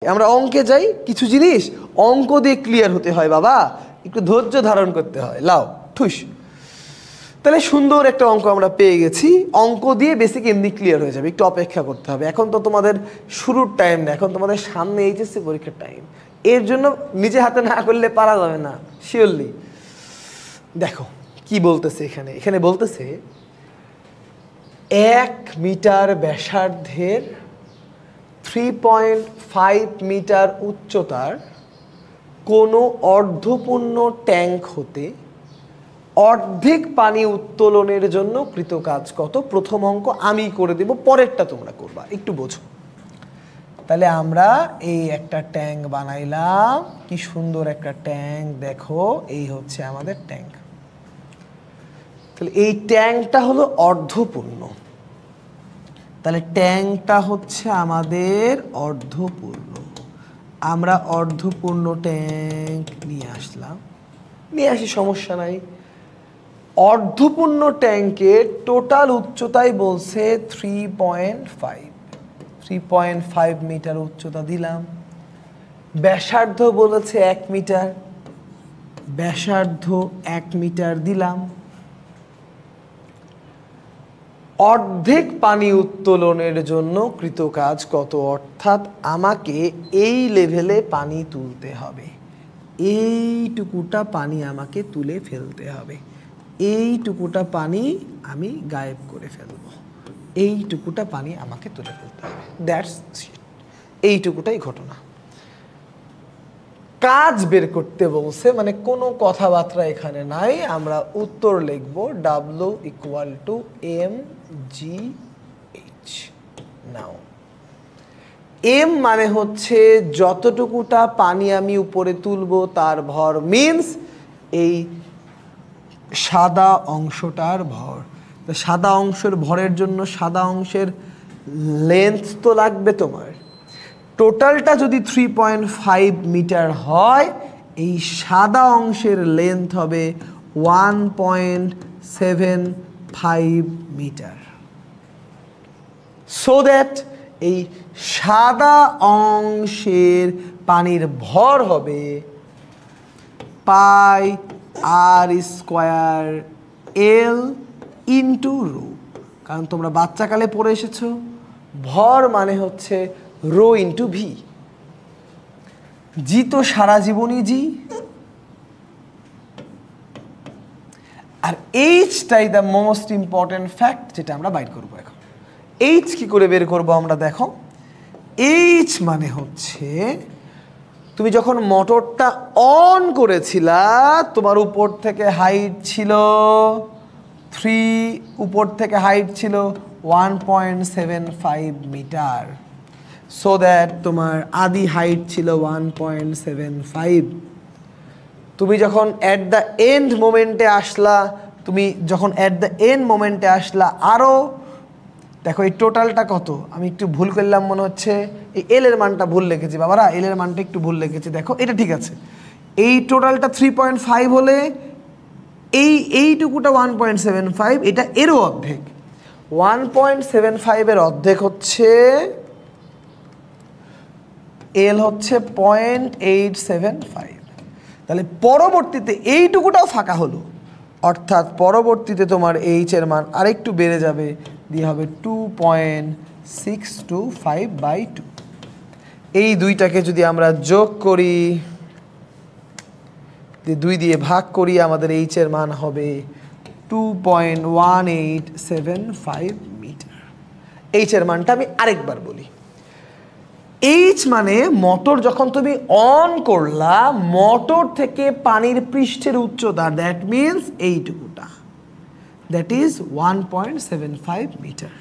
আমরা অঙ্কে যাই, কিছু জিনিস অঙ্ক দিয়ে ক্লিয়ার হতে হয় বাবা, একটু ধৈর্য ধারণ করতে হয়। লাও ঠুস। তাহলে সুন্দর একটা অঙ্ক আমরা পেয়ে গেছি। অঙ্ক দিয়ে বেসিক এমনি ক্লিয়ার হয়ে যাবে, একটু অপেক্ষা করতে হবে। এখন তো তোমাদের শুরুর টাইম না, এখন তোমাদের সামনে এইচএসসি পরীক্ষার টাইম। এর জন্য নিজে হাতে না করলে পারা যাবে না শিওরলি। দেখো কি বলতেছে এখানে। এখানে বলতেছে 1 মিটার ব্যাসার্ধের 3.5 মিটার উচ্চতার কোনো অর্ধপূর্ণ ট্যাঙ্ক হতে অর্ধেক পানি উত্তোলনের জন্য কৃত কাজ কত? প্রথম অঙ্ক আমি করে দেব, পরেরটা তোমরা করবা, একটু বোঝো। তাহলে আমরা এই একটা ট্যাঙ্ক বানাইলাম, কি সুন্দর একটা ট্যাঙ্ক, দেখো এই হচ্ছে আমাদের ট্যাঙ্ক। তাহলে এই ট্যাঙ্কটা হলো অর্ধপূর্ণ, তাহলে ট্যাঙ্কটা হচ্ছে আমাদের অর্ধপূর্ণ। আমরা অর্ধপূর্ণ ট্যাঙ্ক নিয়ে আসলাম, নিয়ে আসি, সমস্যা নাই। অর্ধপূর্ণ ট্যাঙ্কের টোটাল উচ্চতাই বলছে 3.5 মিটার উচ্চতা দিলাম। ব্যাসার্ধ বলেছে 1 মিটার, ব্যাসার্ধ 1 মিটার দিলাম। অর্ধেক পানি উত্তোলনের জন্য কৃত কাজ কত? অর্থাৎ আমাকে এই লেভেলে পানি তুলতে হবে, এইটুকুটা পানি আমাকে তুলে ফেলতে হবে, এইটুকুটা পানি আমি গায়েব করে ফেলব, এইটুকুটা পানি আমাকে তুলে ফেলতে হবে। দ্যাটস ইট, এইটুকুটাই ঘটনা। কাজ বের করতে বলছে, মানে কোনো কথাবার্তা এখানে নাই। আমরা উত্তর লিখব W = mgh। নাও m মানে হচ্ছে যতটুকুটা পানি আমি উপরে তুলবো তার ভর, মিন্স এই সাদা অংশটার ভর। তো সাদা অংশের ভরের জন্য সাদা অংশের লেন্থ তো লাগবে তোমার। টোটালটা যদি 3.5 মিটার হয়, এই সাদা অংশের লেন্থ হবে 1.75 মিটার। সো দ্যাট এই সাদা অংশের পানির ভর হবে πr² ইন্টু রো। কারণ তোমরা বাচ্চাকালে পড়ে এসেছো, ভর মানে হচ্ছে রো ইন্টু ভি। জি তো সারা জীবনই জি, আর এইচটাই দ্য মোস্ট ইম্পর্টেন্ট ফ্যাক্ট, যেটা আমরা বাইর করবো এখন। এইচ কি করে বের করবো আমরা? দেখো, এইচ মানে হচ্ছে তুমি যখন মোটরটা অন করেছিলা, তোমার উপর থেকে হাইট ছিল 3, উপর থেকে হাইট ছিল 1.75 মিটার। সো দ্যাট তোমার আদি হাইট ছিল 1.75। তুমি যখন অ্যাট দ্য এন্ড মোমেন্টে আসলা, আরও দেখো এই টোটালটা কত? আমি একটু ভুল করলাম মনে হচ্ছে, এই এল এর মানটা ভুল লিখেছি বাবারা, এল এর মানটা একটু ভুল লিখেছি। দেখো এটা ঠিক আছে, এই টোটালটা 3.5 হলে এইটুকুটা 1.75, এটা এরও অর্ধেক। 1.75 এর অর্ধেক হচ্ছে এল হচ্ছে 0.875। তাহলে পরবর্তীতে এইটুকুটাও ফাঁকা হলো, অর্থাৎ পরবর্তীতে তোমার এইচ এর মান আরেকটু বেড়ে যাবে, দিয়ে হবে 2.625/2। এই দুইটাকে যদি আমরা যোগ করি, 2 দিয়ে ভাগ করি, আমাদের এইচ এর মান হবে 2.1875 মিটার। এইচ এর মানটা আমি আরেকবার বলি। এইচ মানে মোটর যখন তুমি অন করলা, মোটর থেকে পানির পৃষ্ঠের উচ্চতা, দ্যাট মিন্স এইটুকুটা, that is 1.75 metre.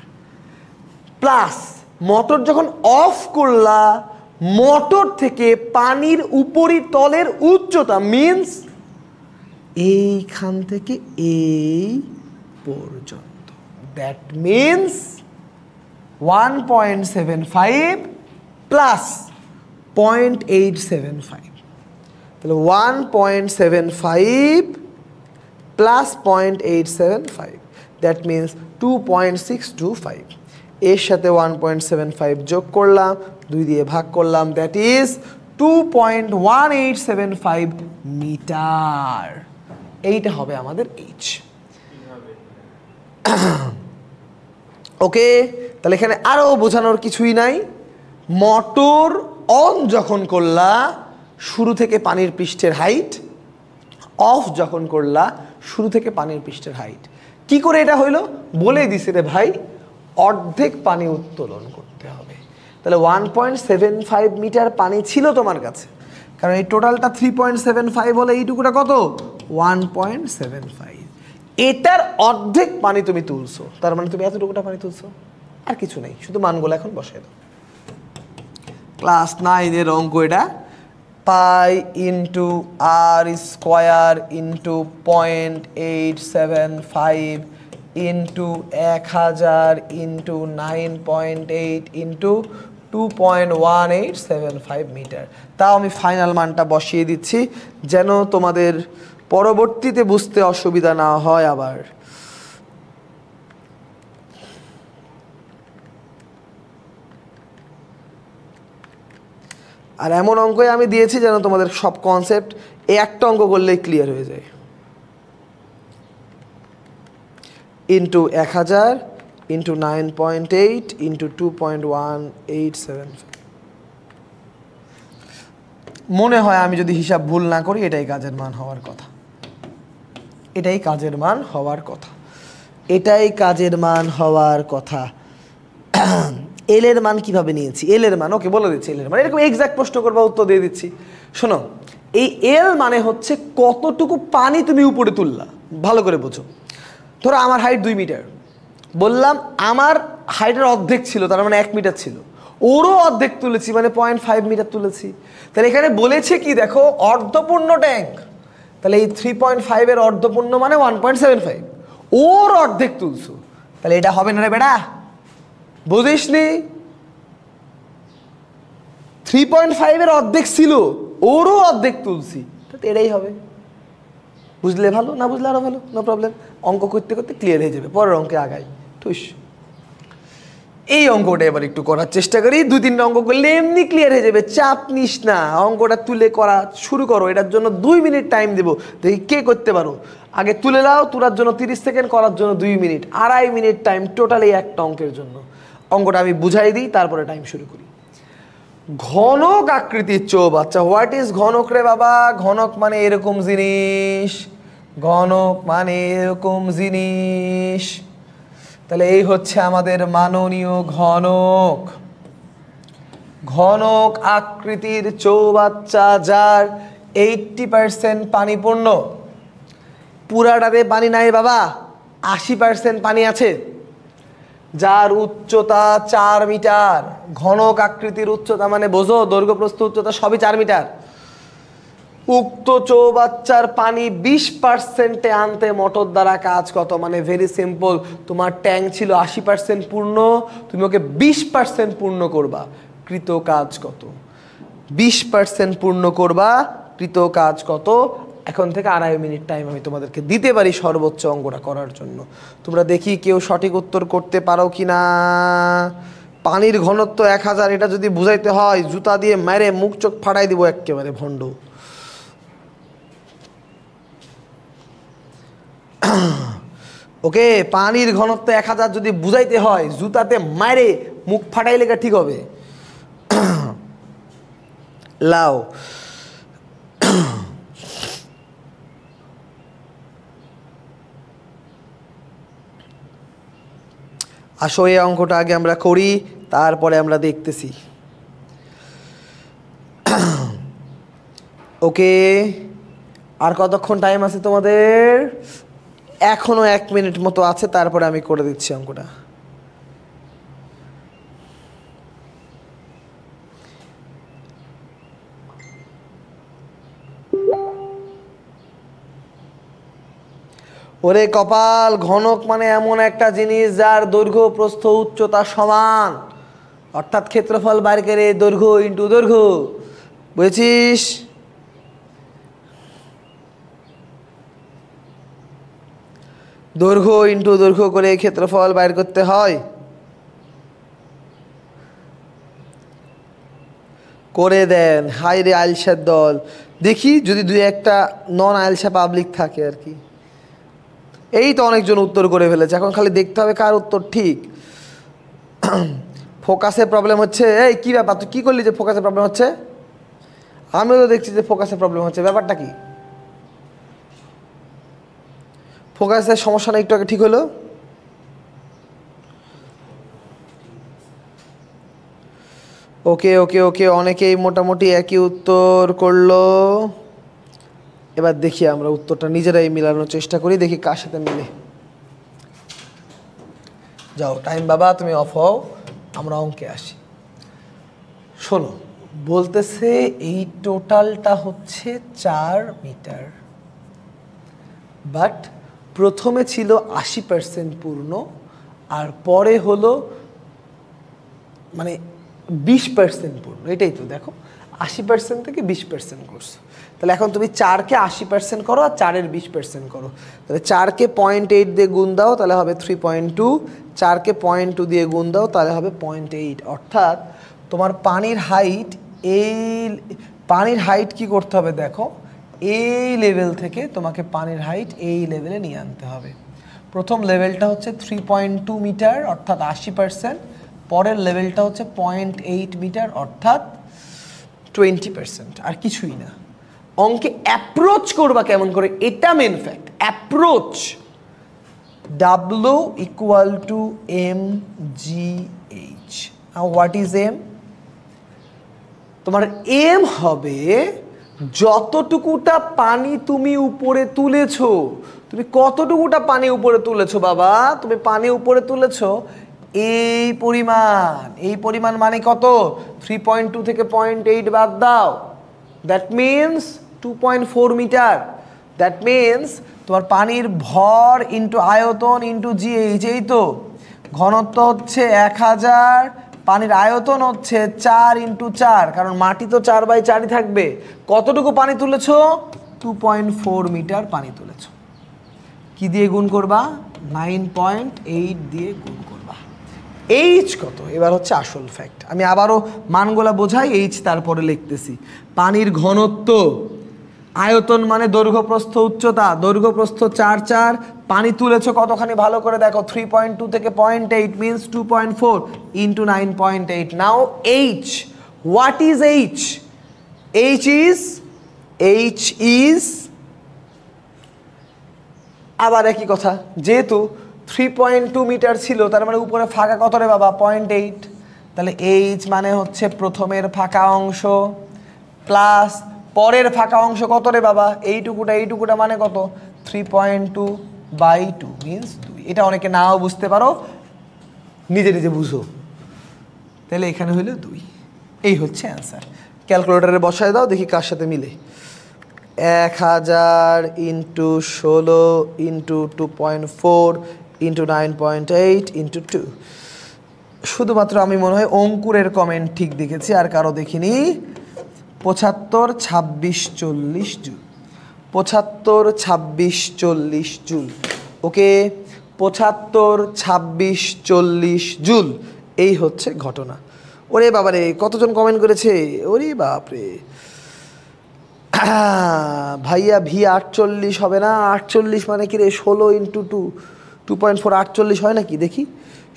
Plus motor যখন অফ করলা, মোটর থেকে পানির উপরিতলের উচ্চতা, মিন্স এইখান থেকে এই পর্যন্ত, দ্যাট মিন্স 1.75 প্লাস 0.875। তাহলে 1.75 প্লাস 0.875, দ্যাট মিন্স 2.625। এর সাথে 1.75 যোগ করলাম, 2 দিয়ে ভাগ করলাম, দ্যাট ইজ 2.1875 মিটার। এইটা হবে আমাদের এইচ। ওকে, তাহলে এখানে আরো বোঝানোর কিছুই নাই। মোটর অন যখন করলা শুরু থেকে পানির পৃষ্ঠের হাইট, অফ যখন করলা শুরু থেকে পানির পৃষ্ঠের হাইট। কি করে এটা হইলো বলে দিছে রে ভাই, অর্ধেক পানি উত্তোলন করতে হবে। তাহলে 1.75 মিটার পানি ছিল তোমার কাছে, কারণ এই টোটালটা 3.75 হলে এইটুকুটা কত 1.75। এটার অর্ধেক পানি তুমি তুলছো, তার মানে তুমি এতটুকুটা পানি তুলছো, আর কিছু নেই, শুধু মানগুলো এখন বসাই দাও। ক্লাস 9-এর অঙ্ক এটা। Pi into r square into 0.875 into 1000 into 9.8 into 2.1875 metre. তাও আমি ফাইনাল মানটা বসিয়ে দিচ্ছি যেন তোমাদের পরবর্তীতে বুঝতে অসুবিধা না হয়। আবার আর এমন অঙ্কই আমি দিয়েছি যেন তোমাদের সব কনসেপ্ট একটা অঙ্ক করলেই ক্লিয়ার হয়ে যায়। Into 1000 into 9.8 into 2.187। মনে হয় আমি যদি হিসাব ভুল না করি এটাই কাজের মান হওয়ার কথা, এটাই কাজের মান হওয়ার কথা, এটাই কাজের মান হওয়ার কথা। এল এর মান কিভাবে নিয়েছি, এল এর মান ওকে বলে দিচ্ছি। এল এর মান এরকম এক্সাক্ট প্রশ্ন করবা, উত্তর দিয়ে দিচ্ছি। শোনো, এই এল মানে হচ্ছে কতটুকু পানি তুমি উপরে তুললা, ভালো করে বোঝো। ধরো আমার হাইট 2 মিটার, বললাম আমার হাইটের অর্ধেক ছিল, তার মানে 1 মিটার ছিল, ওরও অর্ধেক তুলেছি মানে 0.5 মিটার তুলেছি। তাহলে এখানে বলেছে কি দেখো, অর্ধপূর্ণ ট্যাঙ্ক, তাহলে এই 3.5 এর অর্ধপূর্ণ মানে 1.75, ওর অর্ধেক তুলছো, তাহলে এটা হবে না রে বেটা, বুঝিসনি? 3.5 এর অর্ধেক ছিল, ওরও অর্ধেক তুলছি, এটাই হবে। বুঝলে ভালো, না বুঝলে আরো ভালো, নো প্রবলেম। অঙ্ক করতে করতে ক্লিয়ার হয়ে যাবে, পরের অঙ্কে আগাই। ঠুস, এই অঙ্কটা এবার একটু করার চেষ্টা করি। 2-3টা অঙ্ক করলে এমনি ক্লিয়ার হয়ে যাবে, চাপ নিস না। অঙ্কটা তুলে করা শুরু করো, এটার জন্য 2 মিনিট টাইম দেবো, দেখি কে করতে পারো। আগে তুলে নাও, তোলার জন্য 30 সেকেন্ড, করার জন্য 2 মিনিট, 2.5 মিনিট টাইম টোটালি একটা অঙ্কের জন্য। অঙ্কটা আমি বুঝাই দিই, তারপরে টাইম শুরু করি। ঘনক আকৃতির চৌবাচ্চা। হোয়াট ইজ ঘনক রে বাবা? ঘনক মানে এরকম জিনিস, ঘনক মানে এরকম জিনিস। তাহলে এই হচ্ছে আমাদের মাননীয় ঘনক। ঘনক আকৃতির চৌবাচ্চা যার 80% পানিপূর্ণ। পুরাটাতে পানি নাই বাবা, 80% পানি আছে। যার উচ্চতা 4 মিটার। ঘনক আকৃতির উচ্চতা মানে বোঝো, দৈর্ঘ্য প্রস্থ উচ্চতা সবই 4 মিটার। উক্ত চৌবাচ্চার পানি 20%-এ আনতে মোটর দ্বারা কাজ কত? মানে ভেরি সিম্পল, তোমার ট্যাঙ্ক ছিল 80% পূর্ণ, তুমি ওকে 20% পূর্ণ করবা, কৃত কাজ কত? 20% পূর্ণ করবা, কৃত কাজ কত? এখন থেকে 2.5 মিনিট টাইম আমি তোমাদেরকে দিতে পারি সর্বোচ্চ অঙ্কটা করার জন্য। তোমরা দেখি কেউ সঠিক উত্তর করতে পারো কি না। পানির ঘনত্ব 1000, এটা যদি বুঝাইতে হয় জুতা দিয়ে মেরে মুখ চোখ ফাটাই দিব একেবারে ভণ্ড। ওকে, পানির ঘনত্ব 1000 যদি বুঝাইতে হয় জুতাতে মারে মুখ ফাটাইলে ঠিক হবে? লাও, আসো এই অঙ্কটা আগে আমরা করি, তারপরে আমরা দেখতেছি। ওকে, আর কতক্ষণ টাইম আছে তোমাদের? এখনো 1 মিনিট মতো আছে, তারপরে আমি করে দিচ্ছি অঙ্কটা। ওরে কপাল, ঘনক মানে এমন একটা জিনিস যার দৈর্ঘ্য প্রস্থ উচ্চতা সমান, অর্থাৎ ক্ষেত্রফল বাইর করে দৈর্ঘ্য ইন্টু দৈর্ঘ্য, বুঝেছিস? দৈর্ঘ্য ইন্টু দৈর্ঘ্য করে ক্ষেত্রফল বাইর করতে হয়। করে দেন। হাই রে আইলসার দল, দেখি যদি দুই একটা নন আইলসা পাবলিক থাকে আর কি। এই তো অনেকজন উত্তর করে ফেলেছে, এখন খালি দেখতে হবে কার উত্তর ঠিক। ফোকাসে প্রবলেম হচ্ছে, এই কি ব্যাপার, তুই কী করলি যে ফোকাসে প্রবলেম হচ্ছে? আমিও তো দেখছি যে ফোকাসে প্রবলেম হচ্ছে, ব্যাপারটা কি? ফোকাসের সমস্যা না একটু আগে ঠিক হলো? ওকে ওকে ওকে, অনেকেই মোটামুটি একই উত্তর করলো। এবার দেখি আমরা উত্তরটা নিজেরাই মিলানোর চেষ্টা করি, দেখি কার সাথে মিলে। যাও টাইম বাবা, তুমি অফ হও, আমরা অঙ্কে আসি। শোনো, বলতেছে এই টোটালটা হচ্ছে 4 মিটার, বাট প্রথমে ছিল 80% পূর্ণ, আর পরে হলো মানে 20% পূর্ণ। এটাই তো দেখো, 80% থেকে 20% করছো। তাহলে এখন তুমি 4কে 80% করো আর 4-এর 20% করো। তাহলে 4কে 0.8 দিয়ে গুণ দাও, তাহলে হবে 3.2। 4কে 0.2 দিয়ে গুণ দাও, তাহলে হবে 0.8। অর্থাৎ তোমার পানির হাইট, পানির হাইট কি করতে হবে দেখো, এই লেভেল থেকে তোমাকে পানির হাইট এই লেভেলে নিয়ে আনতে হবে। প্রথম লেভেলটা হচ্ছে 3.2 মিটার অর্থাৎ 80%, পরের লেভেলটা হচ্ছে 0.8 মিটার অর্থাৎ 20%, আর কিছুই না। অঙ্কে অ্যাপ্রোচ করবা কেমন করে, এটা main fact. Approach, W equal to mgh। Now what is M? তোমার এম হবে যতটুকুটা পানি তুমি উপরে তুলেছো। তুমি কতটুকুটা পানি উপরে তুলেছো বাবা? তুমি পানি উপরে তুলেছো এই পরিমাণ। এই পরিমাণ মানে কত? 3.2 থেকে 0.8 বাদ দাও, that means 2.4 metre. That means তোমার পানির ভর ইন্টু আয়তন ইন্টু জিএইচ। এই তো ঘনত্ব হচ্ছে 1000, পানির আয়তন হচ্ছে 4 ইন্টু 4, কারণ মাটি তো 4/4ই থাকবে। কতটুকু পানি তুলেছো? 2.4 মিটার পানি তুলেছো। কি দিয়ে গুণ করবা? 9.8 দিয়ে গুণ করবা। এইচ কত? এবার হচ্ছে আসল ফ্যাক্ট। আমি আবারও মানগুলা বোঝাই, এইচ তারপরে লিখতেছি। পানির ঘনত্ব, আয়তন মানে দৈর্ঘ্য প্রস্থ উচ্চতা, দৈর্ঘ্য প্রস্থ 4 4, পানি তুলেছো কতখানি ভালো করে দেখো, 3.2 থেকে 0.8 means 2.4 into 9.8। Now H, what is H? H is আবার একই কথা, যেহেতু 3.2 মিটার ছিল তার মানে উপরে ফাঁকা কত রে বাবা? 0.8। তাহলে এইচ মানে হচ্ছে প্রথমের ফাঁকা অংশ প্লাস পরের ফাঁকা অংশ কত রে বাবা? এইটুকুটা মানে কত? 3.2/2 মিনস 2। এটা অনেকে নাও বুঝতে পারো, নিজে নিজে বুঝো। তাহলে এখানে হইলো 2। এই হচ্ছে অ্যান্সার। ক্যালকুলেটরে বসায় দাও, দেখি কার সাথে মিলে। 1000 ইন্টু 16 ইন্টু 2.4 ইন্টু 9.8 ইন্টু 2। শুধুমাত্র আমি মনে হয় অঙ্কুরের কমেন্ট ঠিক দেখেছি, আর কারো দেখিনি। 75 26 40 জুল। 75 26 40 জুল। ওকে, 75 26 40 জুল। এই হচ্ছে ঘটনা। ওরে বাবারে, কতজন কমেন্ট করেছে! ওরে বাপরে ভাইয়া, ভি 48 হবে না? 48 মানে কি রে? 16 ইন্টু 2.4 48 হয় নাকি? দেখি,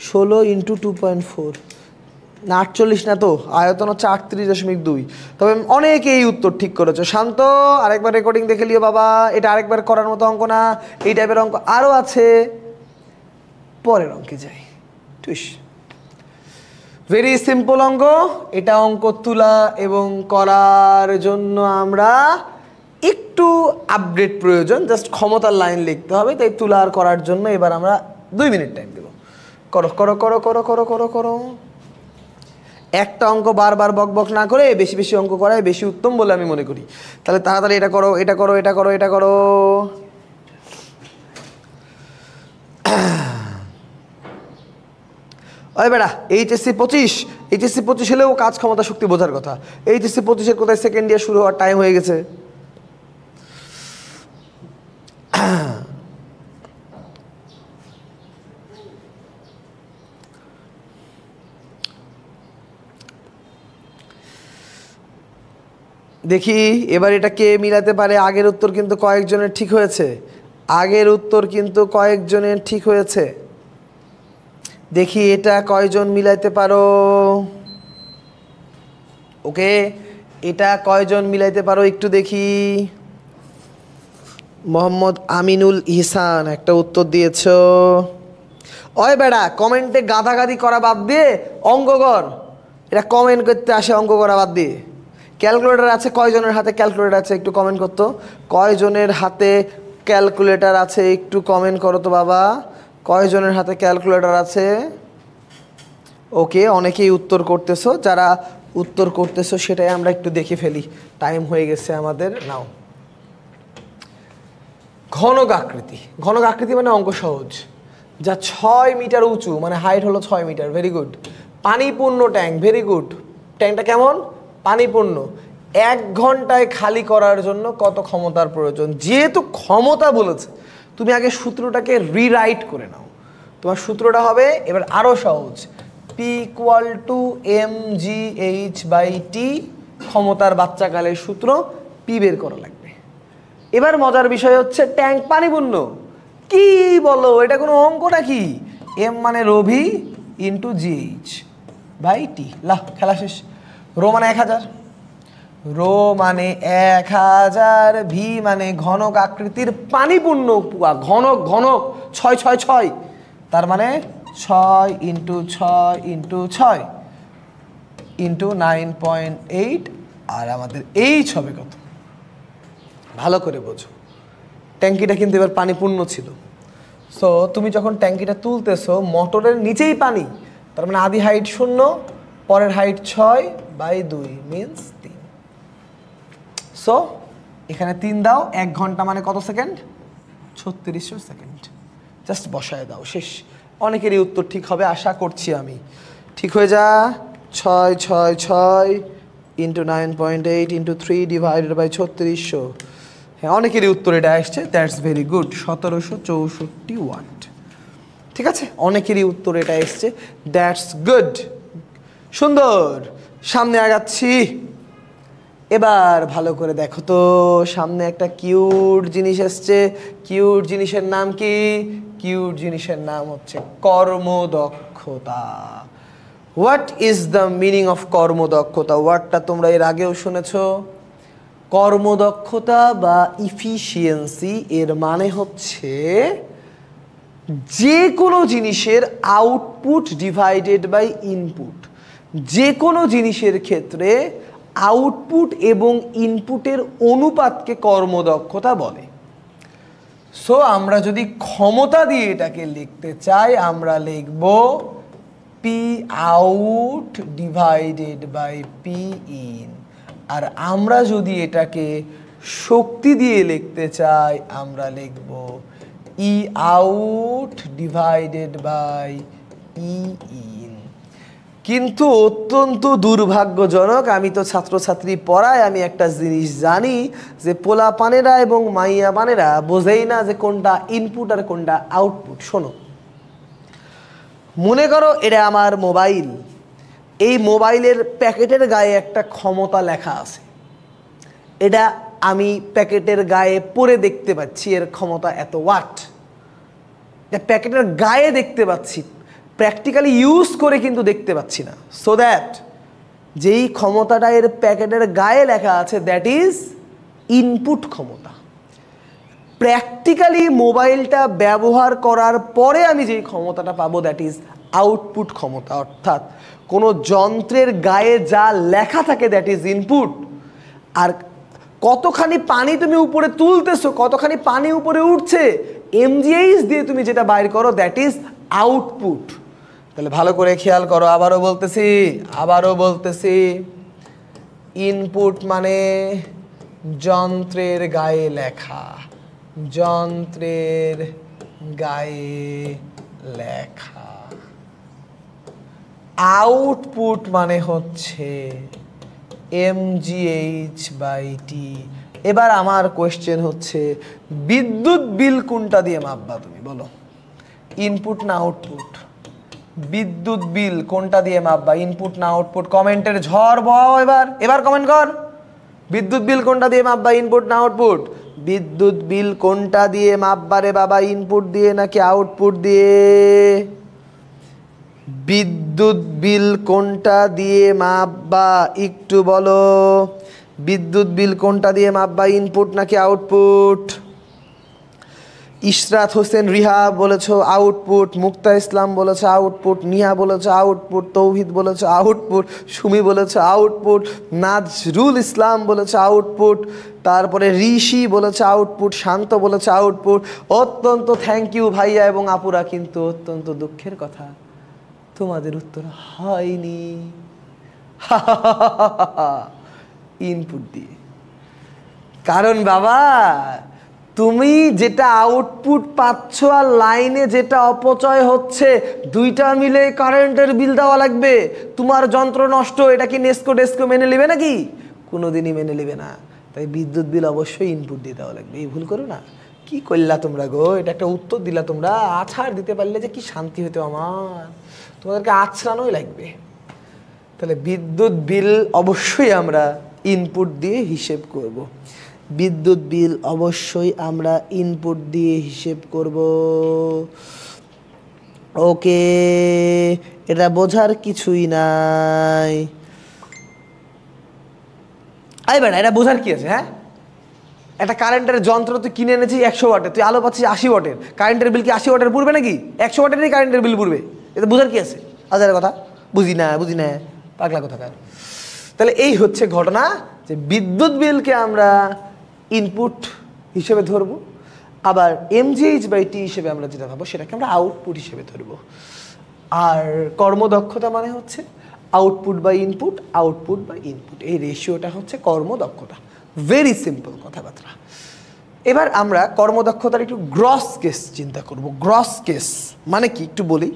16 ইন্টু 2.4 না, 48 না তো, আয়তন হচ্ছে 38.2। তবে অনেকে এই উত্তর ঠিক করেছো। শান্ত, আরেকবার রেকর্ডিং দেখে লিও বাবা, এটা আরেকবার করার মতো অঙ্ক না, এই টাইপের অঙ্ক আরও আছে। পরের অঙ্কে যাই। টুইস, ভেরি সিম্পল অঙ্ক। এটা অঙ্ক তুলা এবং করার জন্য আমরা একটু আপডেট প্রয়োজন, জাস্ট ক্ষমতার লাইন লিখতে হবে। তাই তুলা আর করার জন্য এবার আমরা 2 মিনিট টাইম দেব। করো করো করো করো করো করো করো। একটা অঙ্ক বারবার বক বক না করে বেশি বেশি অঙ্ক করাই বেশি উত্তম বলে আমি মনে করি। তাহলে তাড়াতাড়ি এটা করো, এটা করো, এটা করো, এটা করো। ওই বেটা, এইচএসসি 25 হলেও কাজ ক্ষমতা শক্তি বোঝার কথা। এইচএসসি 25-এর কোথায় সেকেন্ড ইয়ার শুরু হওয়ার টাইম হয়ে গেছে। দেখি এবার এটা কে মিলাতে পারে। আগের উত্তর কিন্তু কয়েকজনের ঠিক হয়েছে, আগের উত্তর কিন্তু কয়েকজনের ঠিক হয়েছে। দেখি এটা কয়জন মিলাইতে পারো। ওকে, এটা কয়জন মিলাইতে পারো একটু দেখি। মোহাম্মদ আমিনুল ইহসান একটা উত্তর দিয়েছ। ওই বেড়া, কমেন্টে গাদাগাদি করা বাদ দিয়ে অঙ্ক কর। এটা কমেন্ট করতে আসে অঙ্ক করা বাদ দিয়ে। ক্যালকুলেটর আছে কয়জনের হাতে? ক্যালকুলেটর আছে একটু কমেন্ট করতো। কয়জনের হাতে ক্যালকুলেটর আছে একটু কমেন্ট করো তো বাবা। কয়জনের হাতে ক্যালকুলেটর আছে? ওকে, অনেকেই উত্তর করতেছো। যারা উত্তর করতেছো সেটাই আমরা একটু দেখে ফেলি, টাইম হয়ে গেছে আমাদের। নাও, ঘনক আকৃতি। ঘনক আকৃতি মানে অঙ্ক সহজ, যা 6 মিটার উঁচু, মানে হাইট হলো 6 মিটার। Very good. পানিপূর্ণ ট্যাঙ্ক, ভেরি গুড। ট্যাঙ্কটা কেমন? পানিপূর্ণ। 1 ঘন্টায় খালি করার জন্য কত ক্ষমতার প্রয়োজন? যেহেতু ক্ষমতা বলেছে, তুমি আগে সূত্রটাকে রিরাইট করে নাও। তোমার সূত্রটা হবে এবার আরও সহজ, P = mgh/t। ক্ষমতার বাচ্চাকালের সূত্র, P বের করা লাগবে। এবার মজার বিষয় হচ্ছে ট্যাঙ্ক পানিপূর্ণ। কি বলো, এটা কোনো অঙ্ক নাকি? এম মানে রভি ইন্টু GH/T। লাহ, খেলা শেষ। রো মানে 1000, রো মানে 1000, ভি মানে ঘনক আকৃতির পানিপূর্ণ ঘনক। ঘনক 6 6 6, তার মানে 6 × 6 × 6 × 9.8। আর আমাদের এইচ হবে কত? ভালো করে বোঝো, ট্যাঙ্কিটা কিন্তু এবার পানিপূর্ণ ছিল। সো তুমি যখন ট্যাঙ্কিটা তুলতেছো, মোটরের নিচেই পানি, তার মানে আদি হাইট 0, পরের হাইট 6/2 মিন্স 3। সো এখানে 3 দাও, 1 ঘন্টা মানে কত সেকেন্ড? 3600 সেকেন্ড। জাস্ট বসায় দাও, শেষ। অনেকেরই উত্তর ঠিক হবে আশা করছি আমি। ঠিক হয়ে যা। 6 6 6 × 9.8 × 3/3600। হ্যাঁ, অনেকেরই উত্তর এটা আসছে। That's very good. 1764 ওয়াট। ঠিক আছে, অনেকেরই উত্তর এটা এসছে। দ্যাটস গুড, সুন্দর। সামনে আগাচ্ছি। এবার ভালো করে দেখো তো, সামনে একটা কিউট জিনিস এসছে। কিউট জিনিসের নাম কি? কিউট জিনিসের নাম হচ্ছে কর্মদক্ষতা। What is the meaning of কর্মদক্ষতা? ওয়ার্ডটা তোমরা এর আগেও শুনেছো। কর্মদক্ষতা বা ইফিসিয়েন্সি এর মানে হচ্ছে যে কোনো জিনিসের আউটপুট ডিভাইডেড বাই ইনপুট। যে কোনো জিনিসের ক্ষেত্রে আউটপুট এবং ইনপুটের অনুপাতকে কর্মদক্ষতা বলে। সো আমরা যদি ক্ষমতা দিয়ে এটাকে লিখতে চাই, আমরা লিখব P out divided by P in. আর আমরা যদি এটাকে শক্তি দিয়ে লিখতে চাই, আমরা লিখব E out divided by E in. কিন্তু অত্যন্ত দুর্ভাগ্যজনক, আমি তো ছাত্রছাত্রী পড়ায়, আমি একটা জিনিস জানি যে পোলা পানেরা এবং মাইয়া পানেরা বোঝেই না যে কোনটা ইনপুট আর কোনটা আউটপুট। শোনো, মনে করো এটা আমার মোবাইল। এই মোবাইলের প্যাকেটের গায়ে একটা ক্ষমতা লেখা আছে। এটা আমি প্যাকেটের গায়ে পড়ে দেখতে পাচ্ছি, এর ক্ষমতা এত ওয়াট। এটা প্যাকেটের গায়ে দেখতে পাচ্ছি, প্র্যাকটিক্যালি ইউজ করে কিন্তু দেখতে পাচ্ছি না। সো দ্যাট যেই ক্ষমতাটা এর প্যাকেটের গায়ে লেখা আছে, দ্যাট ইজ ইনপুট ক্ষমতা। প্র্যাকটিক্যালি মোবাইলটা ব্যবহার করার পরে আমি যেই ক্ষমতাটা পাবো, দ্যাট ইজ আউটপুট ক্ষমতা। অর্থাৎ কোনো যন্ত্রের গায়ে যা লেখা থাকে, দ্যাট ইজ ইনপুট। আর কতখানি পানি তুমি উপরে তুলতেছো, কতখানি পানি উপরে উঠছে, এমজিএইচ দিয়ে তুমি যেটা বাইর করো, দ্যাট ইজ আউটপুট। তাহলে ভালো করে খেয়াল করো, আবারও বলতেছি, ইনপুট মানে যন্ত্রের গায়ে লেখা, যন্ত্রের গায়ে লেখা। আউটপুট মানে হচ্ছে mgh/t। এবার আমার কোয়েশ্চেন হচ্ছে, বিদ্যুৎ বিল কোনটা দিয়ে মাপবা তুমি বলো? ইনপুট না আউটপুট? বিদ্যুৎ বিল কোনটা দিয়ে মাপবা, ইনপুট না আউটপুট? কমেন্টের ঝড় বহাও। এবার কমেন্ট কর, বিদ্যুৎ বিল কোনটা দিয়ে মাপবা, ইনপুট না আউটপুট? বিদ্যুৎ বিল কোনটা দিয়ে মাপবা রে বাবা, ইনপুট দিয়ে নাকি আউটপুট দিয়ে? বিদ্যুৎ বিল কোনটা দিয়ে মাপবা একটু বলো। বিদ্যুৎ বিল কোনটা দিয়ে মাপবা, ইনপুট নাকি আউটপুট? ইশরাত হোসেন রিহা বলেছো আউটপুট, মুক্তা ইসলাম বলেছে আউটপুট, নিহা বলেছে আউটপুট, তৌহিদ বলেছে আউটপুট, সুমি বলেছে আউটপুট, নাজরুল ইসলাম বলেছে আউটপুট, তারপরে ঋষি বলেছে আউটপুট, শান্ত বলেছে আউটপুট। অত্যন্ত থ্যাংক ইউ ভাইয়া এবং আপুরা, কিন্তু অত্যন্ত দুঃখের কথা তোমাদের উত্তর হয়নি ইনপুট দিয়ে। কারণ বাবা তুমি যেটা আউটপুট পাচ্ছ আর লাইনে যেটা অপচয় হচ্ছে, দুইটা মিলে কারেন্টের বিল দেওয়া লাগবে। তোমার যন্ত্র নষ্ট, এটা কি নেস্কো ডেস্কো মেনে নেবে নাকি? কোনোদিনই মেনে নেবে না। তাই বিদ্যুৎ বিল অবশ্যই ইনপুট দিয়ে দেওয়া লাগবে। এই ভুল করো না। কি করলা তোমরা গো, এটা একটা উত্তর দিলা তোমরা। আছাড় দিতে পারলে যে কি শান্তি হতো আমার। তোমাদেরকে আছড়ানোই লাগবে। তাহলে বিদ্যুৎ বিল অবশ্যই আমরা ইনপুট দিয়ে হিসেব করব। বিদ্যুৎ বিল অবশ্যই আমরা ইনপুট দিয়ে হিসেব করব। ওকে, এটা বোঝার কিছুই নাই। আই বেটা, এটা বোঝার কি আছে? হ্যাঁ, একটা কারেন্টের যন্ত্র তুই কিনে এনেছিস 100 ওয়াটের, তুই আলো পাচ্ছিস 80 ওয়াটের। কারেন্টের বিল কি 80 ওয়াটের পড়বে নাকি? 100 ওয়াটেরই কারেন্টের বিল পড়বে। এটা বোঝার কি আছে? আজারের কথা বুঝি না, পাগলা কোথাকার। তাহলে এই হচ্ছে ঘটনা যে বিদ্যুৎ বিলকে আমরা ইনপুট হিসেবে ধরবো, আবার mgh/t হিসেবে আমরা যেটা ভাবো সেটাকে আমরা আউটপুট হিসেবে ধরবো। আর কর্মদক্ষতা মানে হচ্ছে output by input, output by input, এই রেশিওটা হচ্ছে কর্মদক্ষতা। ভেরি সিম্পল কথাবার্তা। এবার আমরা কর্মদক্ষতার একটু গ্রস কেস চিন্তা করব। গ্রস কেস মানে কি একটু বলি।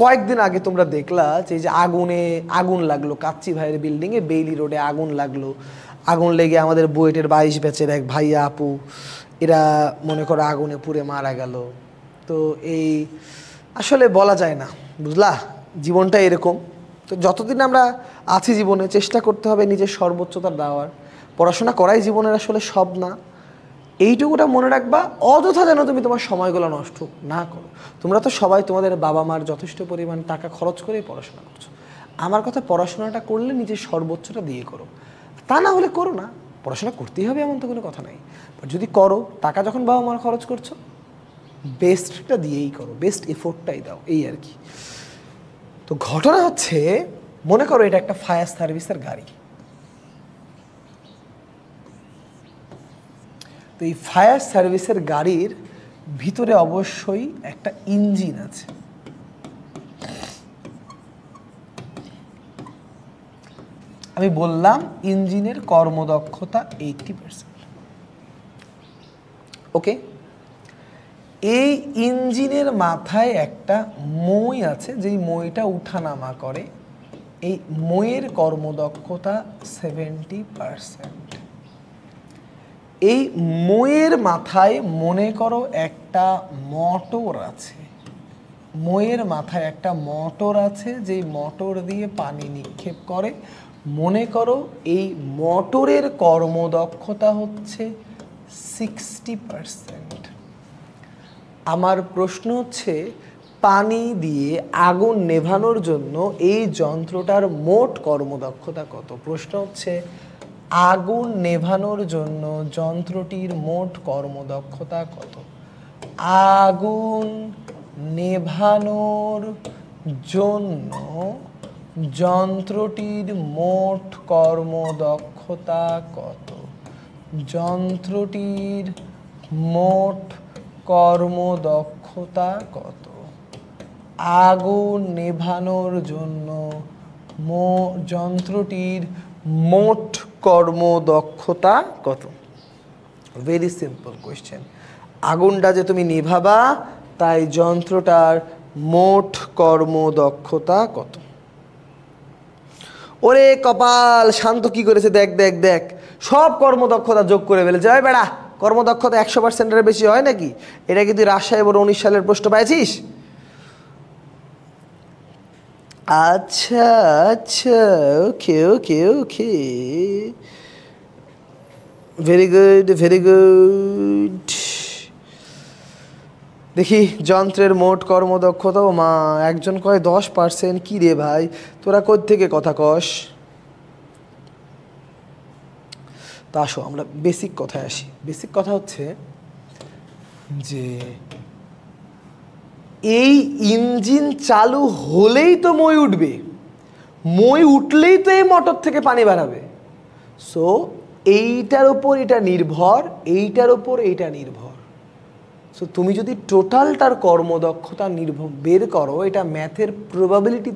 কয়েকদিন আগে তোমরা দেখলা যে আগুন লাগলো কাচ্চি ভাইয়ের বিল্ডিংয়ে, বেইলি রোডে আগুন লাগলো। আগুন লেগে আমাদের বুয়েটের 22 ব্যাচের এক ভাইয়া আপু এরা মনে করো আগুনে পুড়ে মারা গেল। তো এই আসলে বলা যায় না, বুঝলা, জীবনটা এরকম। তো যতদিন আমরা আছি জীবনে চেষ্টা করতে হবে নিজের সর্বোচ্চতা দেওয়ার। পড়াশোনা করাই জীবনের আসলে সব না, এইটুকুটা মনে রাখবা। অযথা যেন তুমি তোমার সময়গুলো নষ্ট না করো। তোমরা তো সবাই তোমাদের বাবা মার যথেষ্ট পরিমাণ টাকা খরচ করেই পড়াশোনা করছো। আমার কথা, পড়াশোনাটা করলে নিজের সর্বোচ্চটা দিয়ে করো, তা না হলে করো না। পড়াশোনা করতেই হবে এমন তো কোনো কথা নাই, বাট যদি করো, টাকা যখন বাবা মার খরচ করছো, বেস্টটা দিয়েই করো, বেস্ট এফোর্টটাই দাও, এই আর কি। তো ঘটনা হচ্ছে, মনে করো এটা একটা ফায়ার সার্ভিসের গাড়ি। তো এই ফায়ার সার্ভিসের গাড়ির ভিতরে অবশ্যই একটা ইঞ্জিন আছে। আমি বললাম ইঞ্জিনের কর্মদক্ষতা 80%। ওকে, এই ইঞ্জিনের মাথায় একটা মই আছে, যেই মইটা উঠানামা করে। এই মইয়ের কর্মদক্ষতা 70%। এই মইয়ের মাথায় মনে করো একটা মোটর আছে। মইয়ের মাথায় একটা মোটর আছে, যেই মোটর দিয়ে পানি নিক্ষেপ করে। মনে করো এই মোটরের কর্মদক্ষতা হচ্ছে 60%। আমার প্রশ্ন হচ্ছে, পানি দিয়ে আগুন নেভানোর জন্য এই যন্ত্রটার মোট কর্মদক্ষতা কত? প্রশ্ন হচ্ছে, আগুন নেভানোর জন্য যন্ত্রটির মোট কর্মদক্ষতা কত? আগুন নেভানোর জন্য যন্ত্রটির মোট কর্মদক্ষতা কত? যন্ত্রটির মোট কর্মদক্ষতা কত? আগুন নেভানোর জন্য যন্ত্রটির মোট কর্মদক্ষতা কত? Very simple question. আগুনটা যে তুমি নেভাবা, তাই যন্ত্রটার মোট কর্মদক্ষতা কত? ওরে কপাল, শান্ত কি করেছে দেখ দেখ দেখ, সব কর্মদক্ষতা যোগ করে ফেলেছে। ওই বেড়া, কর্মদক্ষতা 100%-এর বেশি হয় নাকি? এটা কি তুই রাজশাহী বোর্ড 19 সালের প্রশ্ন পাইছিস? আচ্ছা আচ্ছা, ওকে ওকে ওকে, ভেরি গুড, ভেরি গুড। দেখি যন্ত্রের মোট কর্মদক্ষতা। ও মা, একজন কয় 10%। কি রে ভাই, তোরা কোত্থেকে কথা কস? তা আসো আমরা বেসিক কথায় আসি। বেসিক কথা হচ্ছে যে এই ইঞ্জিন চালু হলেই তো মই উঠবে, মই উঠলেই তো এই মোটর থেকে পানি বেরাবে। সো এইটার ওপর এটা নির্ভর, এইটার ওপর এইটা নির্ভর। সো তুমি যদি টোটালটার কর্মদক্ষতা বের করো, এটা ম্যাথের প্রবাবিলিটি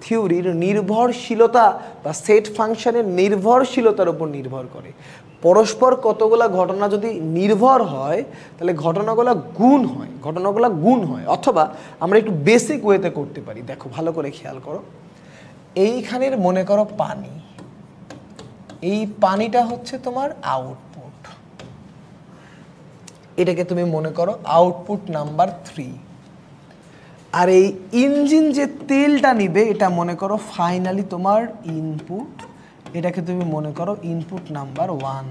থিওরির নির্ভরশীলতা বা সেট ফাংশনের নির্ভরশীলতার উপর নির্ভর করে। পরস্পর কতগুলা ঘটনা যদি নির্ভর হয় তাহলে ঘটনাগুলো গুণ হয়। অথবা আমরা একটু বেসিক ওয়েতে করতে পারি। দেখো ভালো করে খেয়াল করো, এইখানের মনে করো পানি, এই পানিটা হচ্ছে তোমার আউটপুট, এটাকে তুমি মনে করো আউটপুট নাম্বার 3। আর এই ইঞ্জিন যে তেলটা নিবে এটা মনে করো ফাইনালি তোমার ইনপুট, এটাকে তুমি মনে করো ইনপুট নাম্বার 1।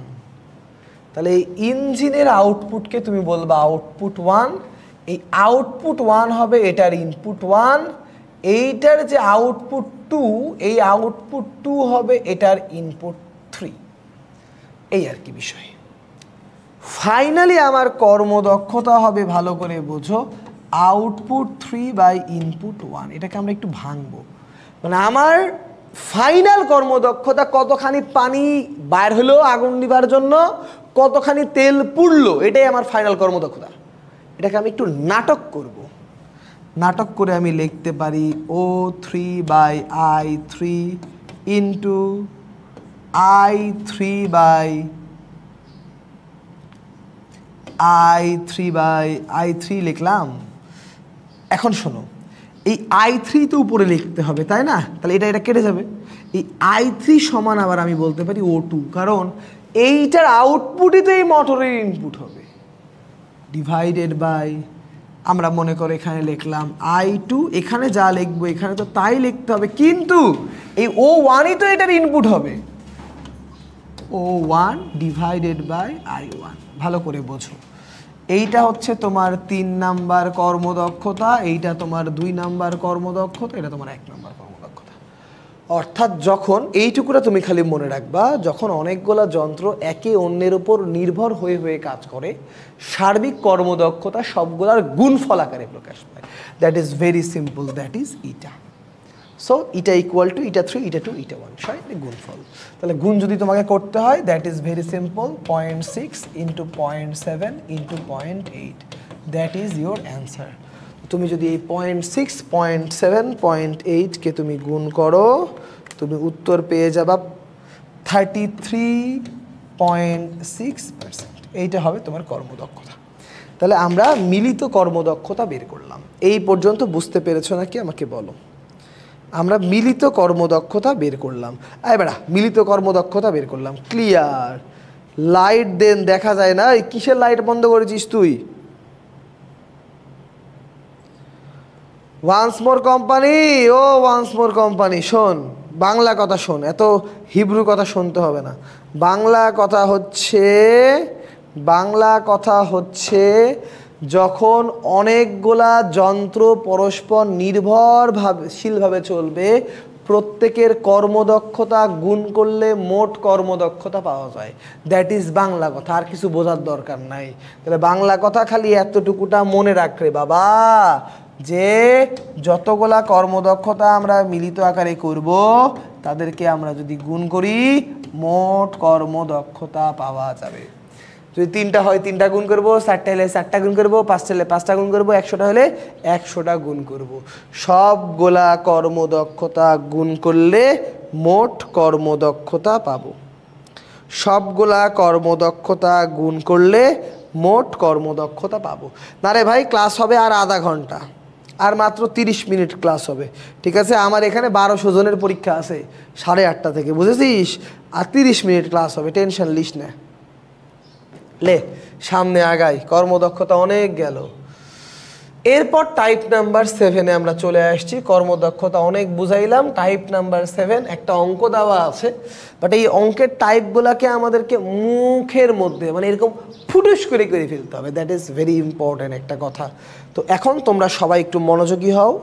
তাহলে এই ইঞ্জিনের আউটপুটকে তুমি বলবা আউটপুট 1, এই আউটপুট 1 হবে এটার ইনপুট 1, এইটার যে আউটপুট 2, এই আউটপুট 2 হবে এটার ইনপুট 3। এই আর কি বিষয়। ফাইনালি আমার কর্মদক্ষতা হবে, ভালো করে বোঝো, আউটপুট 3 বাই ইনপুট 1। এটাকে আমরা একটু ভাঙবো, মানে আমার ফাইনাল কর্মদক্ষতা কতখানি পানি বাইর হলো আগুন নিবার জন্য, কতখানি তেল পুড়লো, এটাই আমার ফাইনাল কর্মদক্ষতা। এটাকে আমি একটু নাটক করব। নাটক করে আমি লিখতে পারি O3 by I3 into I3 by I3 লিখলাম। এখন শোনো, এই I3 তো উপরে লিখতে হবে তাই না, তাহলে এটা কেটে যাবে। এই I3 সমান আবার আমি বলতে পারি O2, কারণ এইটার আউটপুটই তো এই মোটরের ইনপুট হবে, ডিভাইডেড বাই, আমরা মনে করো এখানে লিখলাম I2, এখানে যা লিখবো এখানে তো তাই লিখতে হবে, কিন্তু এই O1ই তো এটার ইনপুট হবে, O1 ডিভাইডেড বাই I1। ভালো করে বোঝো, এইটা হচ্ছে তোমার 3 নাম্বার কর্মদক্ষতা, এইটা তোমার 2 নাম্বার কর্মদক্ষতা, এটা তোমার 1 নাম্বার কর্মদক্ষতা। অর্থাৎ যখন এইটুকুরা তুমি খালি মনে রাখবা, যখন অনেকগুলা যন্ত্র একে অন্যের উপর নির্ভর হয়ে হয়ে কাজ করে, সার্বিক কর্মদক্ষতা সবগুলার গুণফল আকারে প্রকাশ পায়। That is very simple, that is eta. So eta equal to eta 3, eta 2, eta 1, সবাই গুণফল। তাহলে গুণ যদি তোমাকে করতে হয়, that is very simple, 0.6 into 0.7 into 0.8, that is your answer. তুমি যদি এই 0.6, 0.7, 0.8কে তুমি গুণ করো, তুমি উত্তর পেয়ে যাবা 33.6%। এইটা হবে তোমার কর্মদক্ষতা। তাহলে আমরা মিলিত কর্মদক্ষতা বের করলাম। এই পর্যন্ত বুঝতে পেরেছো নাকি আমাকে বলো? আমরা মিলিত কর্মদক্ষতা বের করলাম। বেড়া, মিলিত কর্মদক্ষতা বের করলাম, ক্লিয়ার। লাইট দেন, দেখা যায় না, এই কিসের লাইট বন্ধ করেছিস তুই? ওয়ান্স মোর কোম্পানি, ও ওয়ান্স মোর কোম্পানি, শোন বাংলা কথা শোন, এত হিব্রু কথা শুনতে হবে না। বাংলা কথা হচ্ছে যখন অনেকগুলা যন্ত্র পরস্পর নির্ভরশীলভাবে চলবে, প্রত্যেকের কর্মদক্ষতা গুণ করলে মোট কর্মদক্ষতা পাওয়া যায়, দ্যাট ইজ বাংলা কথা। আর কিছু বোঝার দরকার নাই। তাহলে বাংলা কথা খালি এতটুকুটা মনে রাখবে বাবা, যে যতগুলা কর্মদক্ষতা আমরা মিলিত আকারে করব, তাদেরকে আমরা যদি গুণ করি মোট কর্মদক্ষতা পাওয়া যাবে। যদি 3টা হয় 3টা গুণ করবো, 4টা হলে 4টা গুণ করবো, 5টা হলে 5টা গুণ করবো, 100টা হলে 100টা গুণ করব। সবগুলা কর্মদক্ষতা গুণ করলে মোট কর্মদক্ষতা পাবো। সবগুলা কর্মদক্ষতা গুণ করলে মোট কর্মদক্ষতা পাবো। না রে ভাই, ক্লাস হবে আর আধা ঘন্টা, আর মাত্র 30 মিনিট ক্লাস হবে, ঠিক আছে? আমার এখানে 1200 জনের পরীক্ষা আছে 8:30 থেকে, বুঝেছিস? আর 30 মিনিট ক্লাস হবে, টেনশন লিস না। লে সামনে আগাই, কর্মদক্ষতা অনেক গেল। এরপর টাইপ নাম্বার 7-এ আমরা চলে আসছি। কর্মদক্ষতা অনেক বুঝাইলাম। টাইপ নাম্বার 7 একটা অঙ্ক দেওয়া আছে, বাট এই অঙ্কের টাইপগুলোকে আমাদেরকে মুখের মধ্যে মানে এরকম ফুটুস করে ফেলতে হবে। দ্যাট ইজ ভেরি ইম্পর্ট্যান্ট একটা কথা। তো এখন তোমরা সবাই একটু মনোযোগী হও।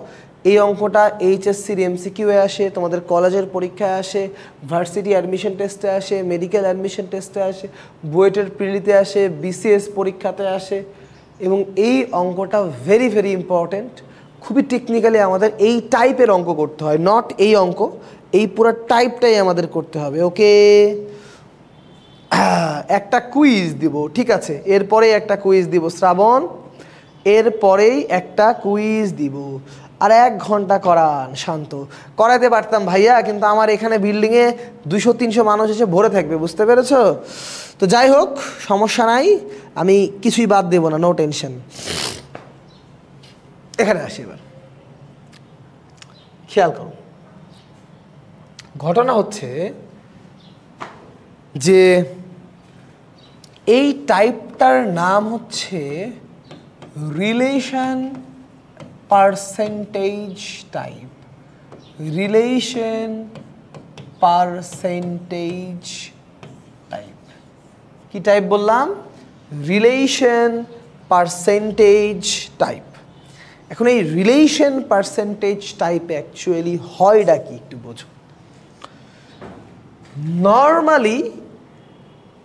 এই অঙ্কটা এইচএসসির এমসিকিউয়ে আসে, তোমাদের কলেজের পরীক্ষায় আসে, ভার্সিটি অ্যাডমিশন টেস্টে আসে, মেডিকেল অ্যাডমিশন টেস্টে আসে, বুয়েটের প্রিলিতে আসে, বিসিএস পরীক্ষাতে আসে। এবং এই অঙ্কটা ভেরি ভেরি ইম্পর্ট্যান্ট। খুবই টেকনিক্যালি আমাদের এই টাইপের অঙ্ক করতে হয়, নট এই অঙ্ক, এই পুরো টাইপটাই আমাদের করতে হবে। ওকে, একটা কুইজ দিব, ঠিক আছে? এরপরেই একটা কুইজ দিব শ্রাবণ, এরপরেই একটা কুইজ দিব। আর 1 ঘন্টা করান, শান্ত করাতে পারতাম ভাইয়া, কিন্তু আমার এখানে বিল্ডিংয়ে 200-300 মানুষ এসে ভরে থাকবে, বুঝতে পেরেছো? তো যাই হোক, সমস্যা নাই, আমি কিছুই বাদ দেব না, নো টেনশন। এখানে আসি এবার, খেয়াল করো। ঘটনা হচ্ছে যে এই টাইপটার নাম হচ্ছে relation percentage type. Relation percentage type. কি টাইপ বললাম? Relation percentage type. এখন এই রিলেশন পার্সেন্টেজ টাইপ অ্যাকচুয়ালি হয়টা কি একটু বোঝো। নর্মালি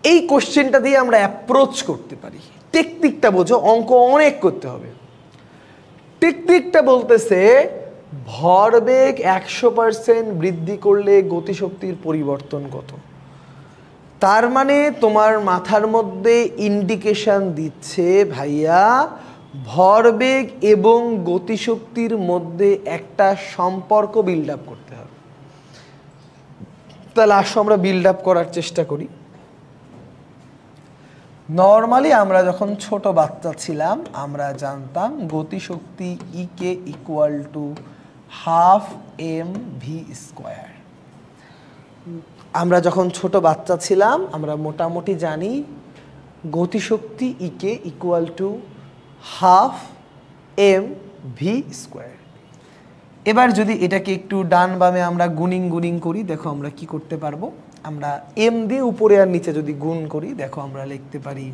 এই কোশ্চেনটা দিয়ে আমরা অ্যাপ্রোচ করতে পারি। টেকনিকটা বোঝো, অঙ্ক অনেক করতে হবে। টেকনিকটা বলতেছে ভরবেগ 100% বৃদ্ধি করলে গতিশক্তির পরিবর্তন কত। তার মানে তোমার মাথার মধ্যে ইন্ডিকেশন দিচ্ছে ভাইয়া ভরবেগ এবং গতিশক্তির মধ্যে একটা সম্পর্ক বিল্ড আপ করতে হবে। তাহলে আসো আমরা বিল্ড আপ করার চেষ্টা করি। নর্মালি আমরা যখন ছোট বাচ্চা ছিলাম আমরা জানতাম গতিশক্তি ইকে ইকুয়াল টু 12 mv²। আমরা যখন ছোট বাচ্চা ছিলাম আমরা মোটামুটি জানি গতিশক্তি ইকে ইকুয়াল টু 12 mv²। এবার যদি এটাকে একটু ডান বামে আমরা গুণিং করি, দেখো আমরা কি করতে পারবো। আমরা এম দিয়ে উপরে আর নিচে যদি গুণ করি, দেখো আমরা লিখতে পারি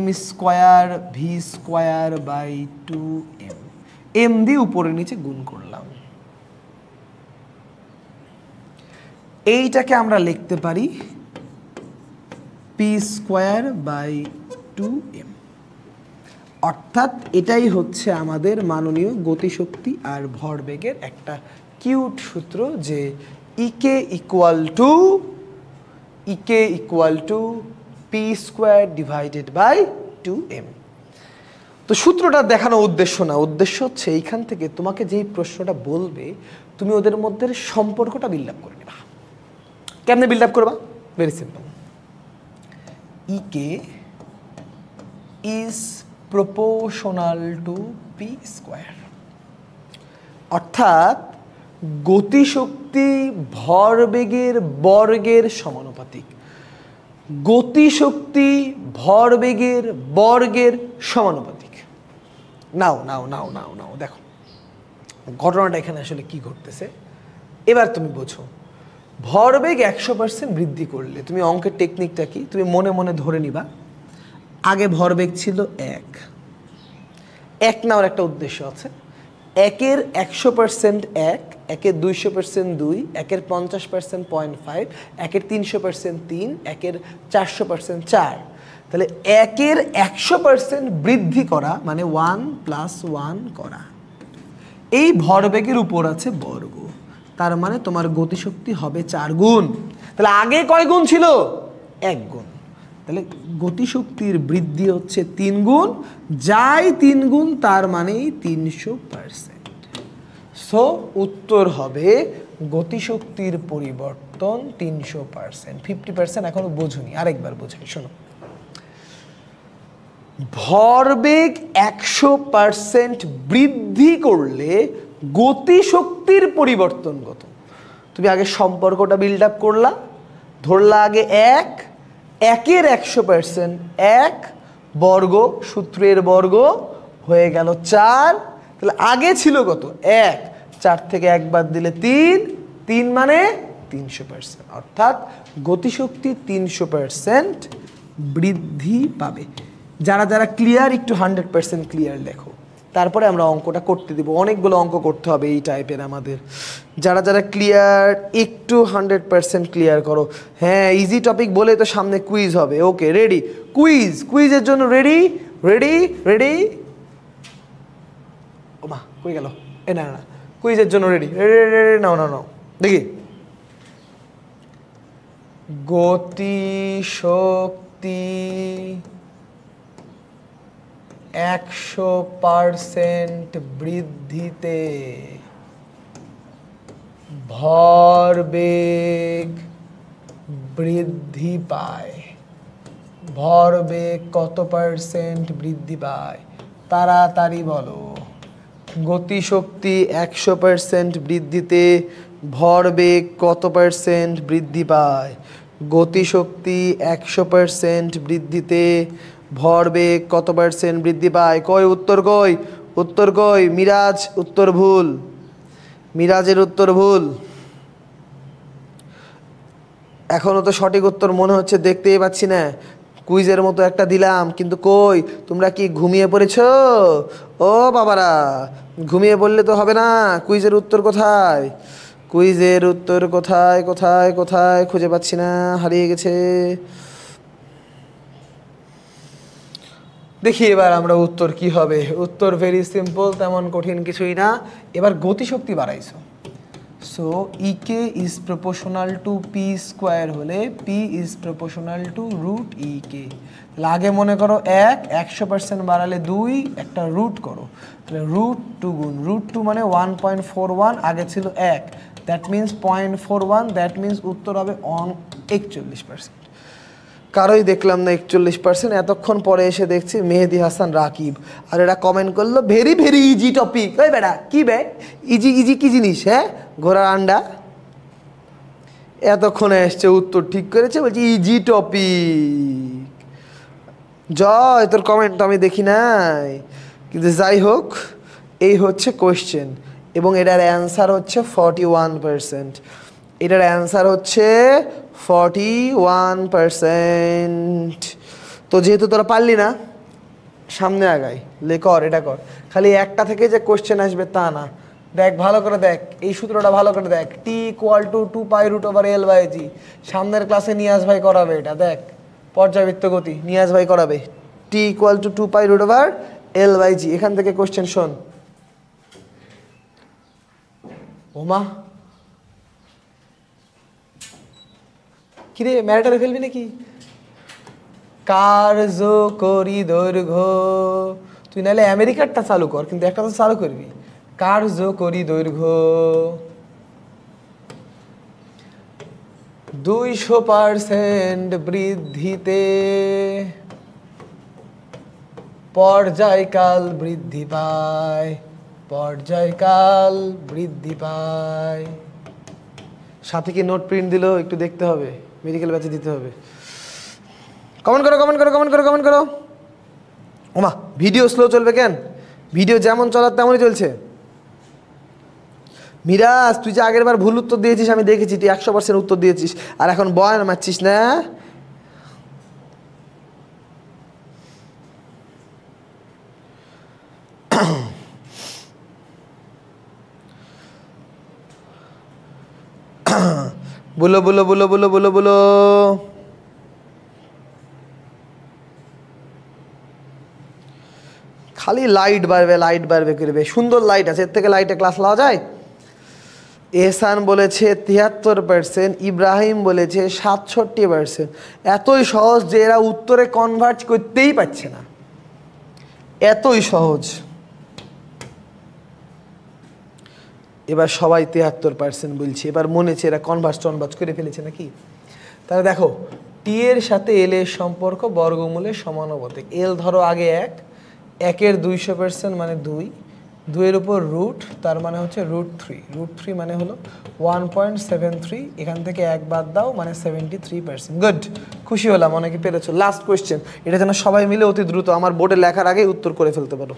m²v²/2m। এম দিয়ে উপরে নিচে গুণ করলাম। এইটাকে আমরা লিখতে পারি p²/2m। অর্থাৎ এটাই হচ্ছে আমাদের মাননীয় গতিশক্তি আর ভরবেগের একটা কিউট সূত্র, যে ইকে ইকুয়াল টু p²/2m। তো সূত্রটা দেখানো উদ্দেশ্য না, উদ্দেশ্য হচ্ছে এইখান থেকে তোমাকে যেই প্রশ্নটা বলবে তুমি ওদের মধ্যে সম্পর্কটা বিল্ড আপ করে নেবা। কেমনে বিল্ড আপ করবা? Very simple. KE is proportional to p²। অর্থাৎ গতিশক্তি ভরবেগের বর্গের সমানুপাতিক। গতিশক্তি ভরবেগের বর্গের সমানুপাতিক। নাও দেখো ঘটনাটা এখানে আসলে কি ঘটতেছে এবার তুমি বোঝো। ভরবেগ 100% বৃদ্ধি করলে তুমি অঙ্কের টেকনিকটা কি, তুমি মনে মনে ধরে নিবা আগে ভরবেগ ছিল 1 নেওয়ার একটা উদ্দেশ্য আছে। 1-এর 100% 1, 1-এর 200% 2, 1-এর 50% 0.5, 1-এর 300% 3, 1-এর 400% 4। তাহলে 1-এর 100% বৃদ্ধি করা মানে 1 + 1 করা। এই ভরবেগের উপর আছে বর্গ, তার মানে তোমার গতিশক্তি হবে 4 গুণ। তাহলে আগে কয় গুণ ছিল? 1 গুণ। তাহলে গতিশক্তির বৃদ্ধি হচ্ছে 3 গুণ, যাই 3 গুণ তার মানেই 300%। সো উত্তর হবে গতিশক্তির পরিবর্তন 300%। 50% এখনো বোঝনি, আরেকবার বোঝাই শোনো। ভরবেগ 100% বৃদ্ধি করলে গতিশক্তির পরিবর্তন কত? তুমি আগে সম্পর্কটা বিল্ড আপ করলা, ধরলা আগে 1-এর 100% 1 বর্গ সূত্রের বর্গ হয়ে গেল 4। তাহলে আগে ছিল কত 1, 4 থেকে 1 বাদ দিলে 3, 3 মানে 300%, অর্থাৎ গতিশক্তি 300% বৃদ্ধি পাবে। যারা যারা ক্লিয়ার একটু 100% ক্লিয়ার লেখো, তারপরে আমরা অঙ্কটা করতে দিব। অনেকগুলো অঙ্ক করতে হবে এই টাইপের আমাদের। যারা যারা ক্লিয়ার একটু 100% ক্লিয়ার করো। হ্যাঁ, ইজি টপিক বলে তো সামনে কুইজ হবে। ওকে, রেডি? কুইজের জন্য রেডি রেডি রেডি। ও মা, কই গেল? না না, কুইজের জন্য রেডি রেডি রেডি। নাও নাও নাও, দেখি। গতিশক্তি 100% বৃদ্ধিতে ভরবেগ বৃদ্ধি পায়। ভরবেগ কত % বৃদ্ধি পায়? তাড়াতাড়ি বলো। গতিশক্তি 100% বৃদ্ধিতে ভরবেগ কত % বৃদ্ধি পায়? গতিশক্তি 100% বৃদ্ধিতে ভরবেগ কত % বৃদ্ধি পায়? কই উত্তর, কই উত্তর, কই? মিরাজ উত্তর ভুল, মিরাজের উত্তর ভুল। এখনো তো সঠিক উত্তর মনে হচ্ছে দেখতেই পাচ্ছি না। কুইজের মতো একটা দিলাম, কিন্তু কই? তোমরা কি ঘুমিয়ে পড়েছো? ও বাবারা, ঘুমিয়ে পড়লে তো হবে না। কুইজের উত্তর কোথায়? কুইজের উত্তর কোথায় কোথায় কোথায়? খুঁজে পাচ্ছি না, হারিয়ে গেছে। দেখি এবার আমরা উত্তর কি হবে। উত্তর ভেরি সিম্পল, তেমন কঠিন কিছুই না। এবার গতিশক্তি বাড়াইছো, so KE is proportional to P square হলে P is proportional to root KE. তাহলে আগে মনে করো 100% বাড়ালে 2, একটা রুট করো, তাহলে √2 গুণ √2 মানে 1.41, আগে ছিল 1, দ্যাট মিনস 0.41, দ্যাট মিনস উত্তর হবে 41%। কারোই দেখলাম না 41%। এতক্ষণ পরে এসে দেখছি মেহেদি হাসান রাকিব, আর এরা কমেন্ট করলো ভেরি ভেরি ইজি টপিক। ওই বেটা কি বে ইজি ইজি কি জিনিস? হ্যাঁ, ঘোড়ার আন্ডা। এতক্ষণে এসছে উত্তর ঠিক করেছে, বলছি ইজি টপিক। জয়, তোর কমেন্ট আমি দেখি নাই, কিন্তু যাই হোক, এই হচ্ছে কোয়েশ্চেন, এবং এটার অ্যান্সার হচ্ছে 41%। এটার অ্যান্সার হচ্ছে 41%। তো যেহেতু তোরা পারলি না, সামনে আগাই, লে কর, এটা কর। খালি একটা থেকে যে কোয়েশ্চেন আসবে তা না। দেখ ভালো করে দেখ, এই সূত্রটা ভালো করে দেখ, টি ইকুয়াল টু 2π√L/g। সামনের ক্লাসে নিয়াজ ভাই করাবে এটা। দেখ, পর্যাবৃত্ত গতি নিয়াজ ভাই করাবে, টি ইকুয়াল টু 2π√L/g। এখান থেকে কোয়েশ্চেন শোন। ওমা, কিরে ম্যারাটারে ফেলবি নাকি? কার্যকরী দৈর্ঘ্য, তুই নাহলে আমেরিকারটা চালু কর, কিন্তু একটা তো চালু করবি। কার্যকরী দৈর্ঘ্য 200% বৃদ্ধিতে পর্যায়কাল বৃদ্ধি পায়। পর্যায়কাল বৃদ্ধি পায়। সাথে কি নোট প্রিন্ট দিল একটু দেখতে হবে, মেডিকেল ব্যাচে দিতে হবে। কমেন্ট করো কমেন্ট করো কমেন্ট করো কমেন্ট করো। ওমা, ভিডিও স্লো চলবে কেন? ভিডিও যেমন চলার তেমনই চলছে। মিরাজ, তুই যে আগের বার ভুল উত্তর দিয়েছিস আমি দেখেছি, তুই 100% উত্তর দিয়েছিস, আর এখন বয়ান মারছিস না। বলো বলো বলো বলো বলো বলো। খালি লাইট বাড়বে লাইট বাড়বে করবে। সুন্দর লাইট আছে, এর থেকে লাইটে ক্লাস লওয়া যায়? এহসান বলেছে 73%, ইব্রাহিম বলেছে 67%। এতই সহজ যে এরা উত্তরে কনভার্ট করতেই পারছে না, এতই সহজ। এবার সবাই 73% বলছে। এবার মনে হচ্ছে এরা কনভার্স করে ফেলেছে নাকি? তাহলে দেখো, টি এর সাথে এল এর সম্পর্ক বর্গমূলের সমানুপাতিক। এল ধরো আগে 1, 1-এর 200% মানে 2, 2-এর উপর রুট, তার মানে হচ্ছে √3। √3 মানে হলো 1.73। এখান থেকে 1 বাদ দাও, মানে 73%। গুড, খুশি হলাম, অনেকে পেরেছো। লাস্ট কোয়েশ্চেন, এটা যেন সবাই মিলে অতি দ্রুত আমার বোর্ডে লেখার আগে উত্তর করে ফেলতে পারো।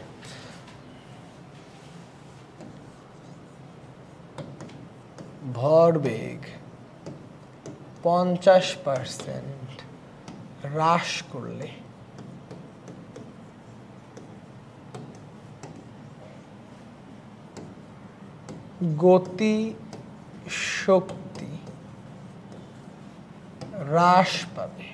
ভরবেগ 50% হ্রাস করলে গতি শক্তি হ্রাস পাবে।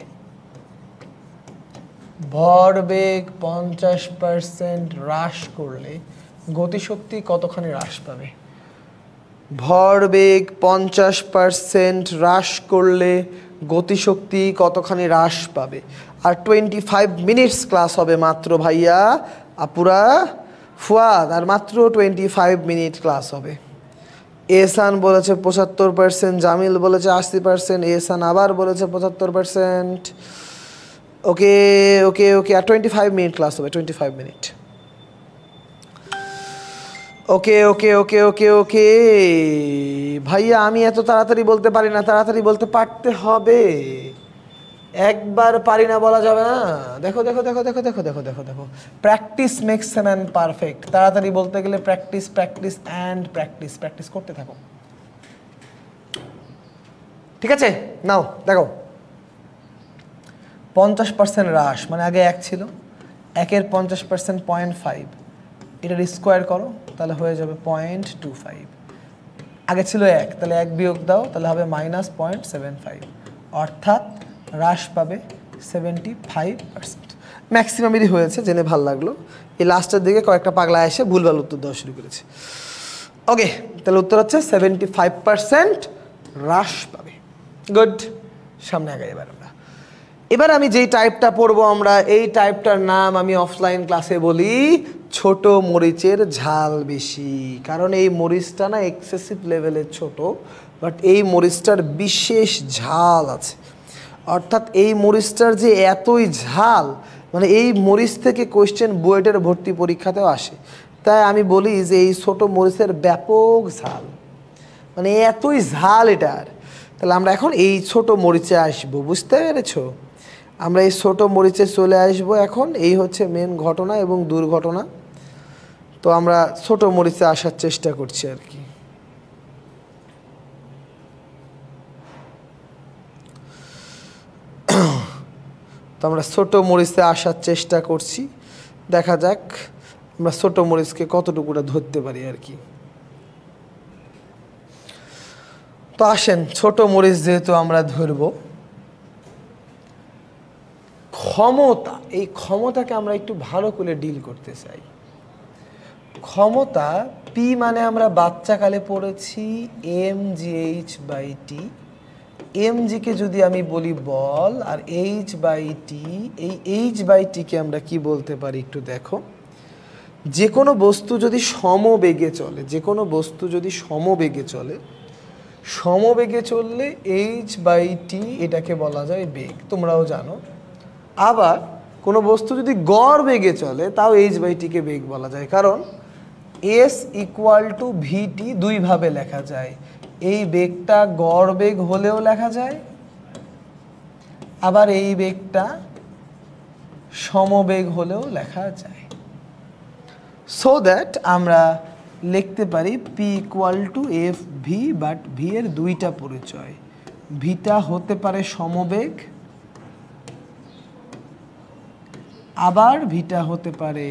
ভরবেগ 50% হ্রাস করলে গতিশক্তি কতখানি হ্রাস পাবে? ভরবেগ 50% হ্রাস করলে গতিশক্তি কতখানি হ্রাস পাবে? আর 25 মিনিটস ক্লাস হবে মাত্র ভাইয়া, আপুরা, ফুয়াদ, আর মাত্র 25 মিনিট ক্লাস হবে। এহসান বলেছে 75%, জামিল বলেছে 80%, এহসান আবার বলেছে 75%। ওকে ওকে ওকে, আর 25 মিনিট ক্লাস হবে, 25 মিনিট। ওকে ওকে ওকে ওকে ওকে ভাইয়া, আমি এত তাড়াতাড়ি বলতে পারি না, তাড়াতাড়ি বলতে পারতে হবে, একবার পারি না বলা যাবে না। দেখো দেখো দেখো দেখো দেখো দেখো দেখো দেখো, practice makes a man perfect. তাড়াতাড়ি বলতে গেলে practice practice and practice, practice করতে থাকো। ঠিক আছে, নাও দেখো 50% হ্রাস মানে আগে 1 ছিল, 1-এর 50% 0.5, এটার স্কোয়ার করো তাহলে হয়ে যাবে 0.25। আগে ছিল 1, তাহলে 1 বিয়োগ দাও তাহলে হবে -0.75, অর্থাৎ হ্রাস পাবে 75%। ম্যাক্সিমামেরই হয়েছে, জেনে ভাল লাগলো। এই লাস্টের দিকে কয়েকটা পাগলা এসে ভুলভাল উত্তর দেওয়া শুরু করেছে। ওকে, তাহলে উত্তর হচ্ছে 75% হ্রাস পাবে। গুড, সামনে আগে এবার আমি যেই টাইপটা পড়বো আমরা, এই টাইপটার নাম আমি অফলাইন ক্লাসে বলি ছোট মরিচের ঝাল বেশি। কারণ এই মরিচটা না এক্সেসিভ লেভেলের ছোট, বাট এই মরিচটার বিশেষ ঝাল আছে। অর্থাৎ এই মরিচটার যে এতই ঝাল, মানে এই মরিচ থেকে কোয়েশ্চেন বুয়েটের ভর্তি পরীক্ষাতেও আসে। তাই আমি বলি যে এই ছোট মরিচের ব্যাপক ঝাল, মানে এতই ঝাল এটার। তাহলে আমরা এখন এই ছোট মরিচে আসবো, বুঝতে পেরেছো? আমরা এই ছোট মরিচে চলে আসবো এখন। এই হচ্ছে মেন ঘটনা এবং দুর্ঘটনা। তো আমরা ছোট মরিচে আসার চেষ্টা করছি আর কি। তো আমরা ছোট মরিচে আসার চেষ্টা করছি, দেখা যাক আমরা ছোট মরিচকে কতটুকুটা ধরতে পারি আর কি। তো আসেন, ছোট মরিচ যেহেতু আমরা ধরবো, ক্ষমতা, এই ক্ষমতাকে আমরা একটু ভালো করে ডিল করতে চাই। ক্ষমতা পি মানে আমরা বাচ্চাকালে পড়েছি mgh/t। mg-কে যদি আমি বলি বল, আর h/t, এই h/t-কে আমরা কি বলতে পারি একটু দেখো। যে কোনো বস্তু যদি সমবেগে চলে, যে কোনো বস্তু যদি সমবেগে চলে, সমবেগে চললে h/t এটাকে বলা যায় বেগ, তোমরাও জানো। আবার কোনো বস্তু যদি গড় বেগে চলে তাও h/t-কে বেগ বলা যায়, কারণ s = vt দুইভাবে লেখা যায়। এই বেগটা গড় বেগ হলেও লেখা যায়, আবার এই বেগটা সমবেগ হলেও লেখা যায়। সো দ্যাট আমরা লিখতে পারি p = fv, বাট v এর দুইটা পরিচয়। ভিটা হতে পারে সমবেগ, আবার ভিটা হতে পারে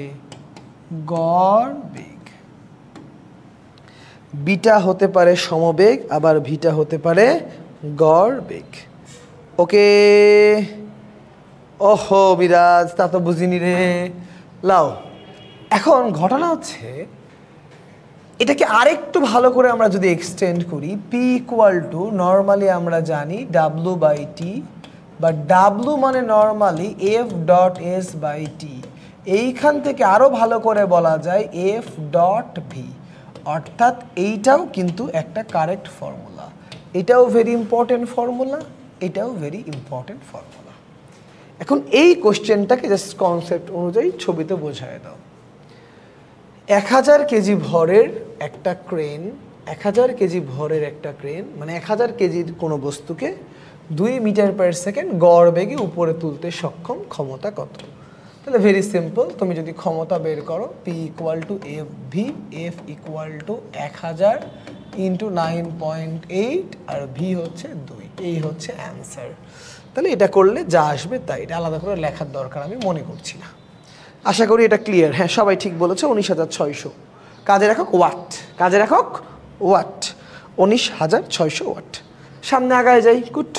গড় বেগ। বিটা হতে পারে সমবেগ, আবার ভিটা হতে পারে গড় বেগ। ওকে, ওহো বিরাজ, তা তো বুঝিনি রে। লাও, এখন ঘটনা হচ্ছে এটাকে আরেকটু ভালো করে আমরা যদি এক্সটেন্ড করি, p = নর্মালি আমরা জানি w/t, বা w মানে নর্মালি f.s/t। এইখান থেকে আরো ভালো করে বলা যায় f.v, অর্থাৎ এইটাও কিন্তু একটা কারেক্ট ফর্মুলা। এটাও ভেরি ইম্পর্টেন্ট ফর্মুলা, এটাও ভেরি ইম্পর্টেন্ট ফর্মুলা। এখন এই কোশ্চেনটাকে জাস্ট কনসেপ্ট অনুযায়ী ছবিতে বোঝায় দাও। 1000 কেজি ভরের একটা ক্রেন, 1000 কেজি ভরের একটা ক্রেন মানে 1000 কেজির কোনো বস্তুকে 2 মিটার/সেকেন্ড গড় বেগে উপরে তুলতে সক্ষম, ক্ষমতা কত? তাহলে ভেরি সিম্পল, তুমি যদি ক্ষমতা বের করো p = fv, f = 1000 ইন্টু 9.8 আর ভি হচ্ছে 2, এই হচ্ছে অ্যান্সার। তাহলে এটা করলে যা আসবে তাই, এটা আলাদা করে লেখার দরকার আমি মনে করছি না। আশা করি এটা ক্লিয়ার। হ্যাঁ, সবাই ঠিক বলেছে, 19,600। কাজের একক ওয়াট, কাজের একক ওয়াট, 19,600 ওয়াট। সামনে আগায় যাই, গুড।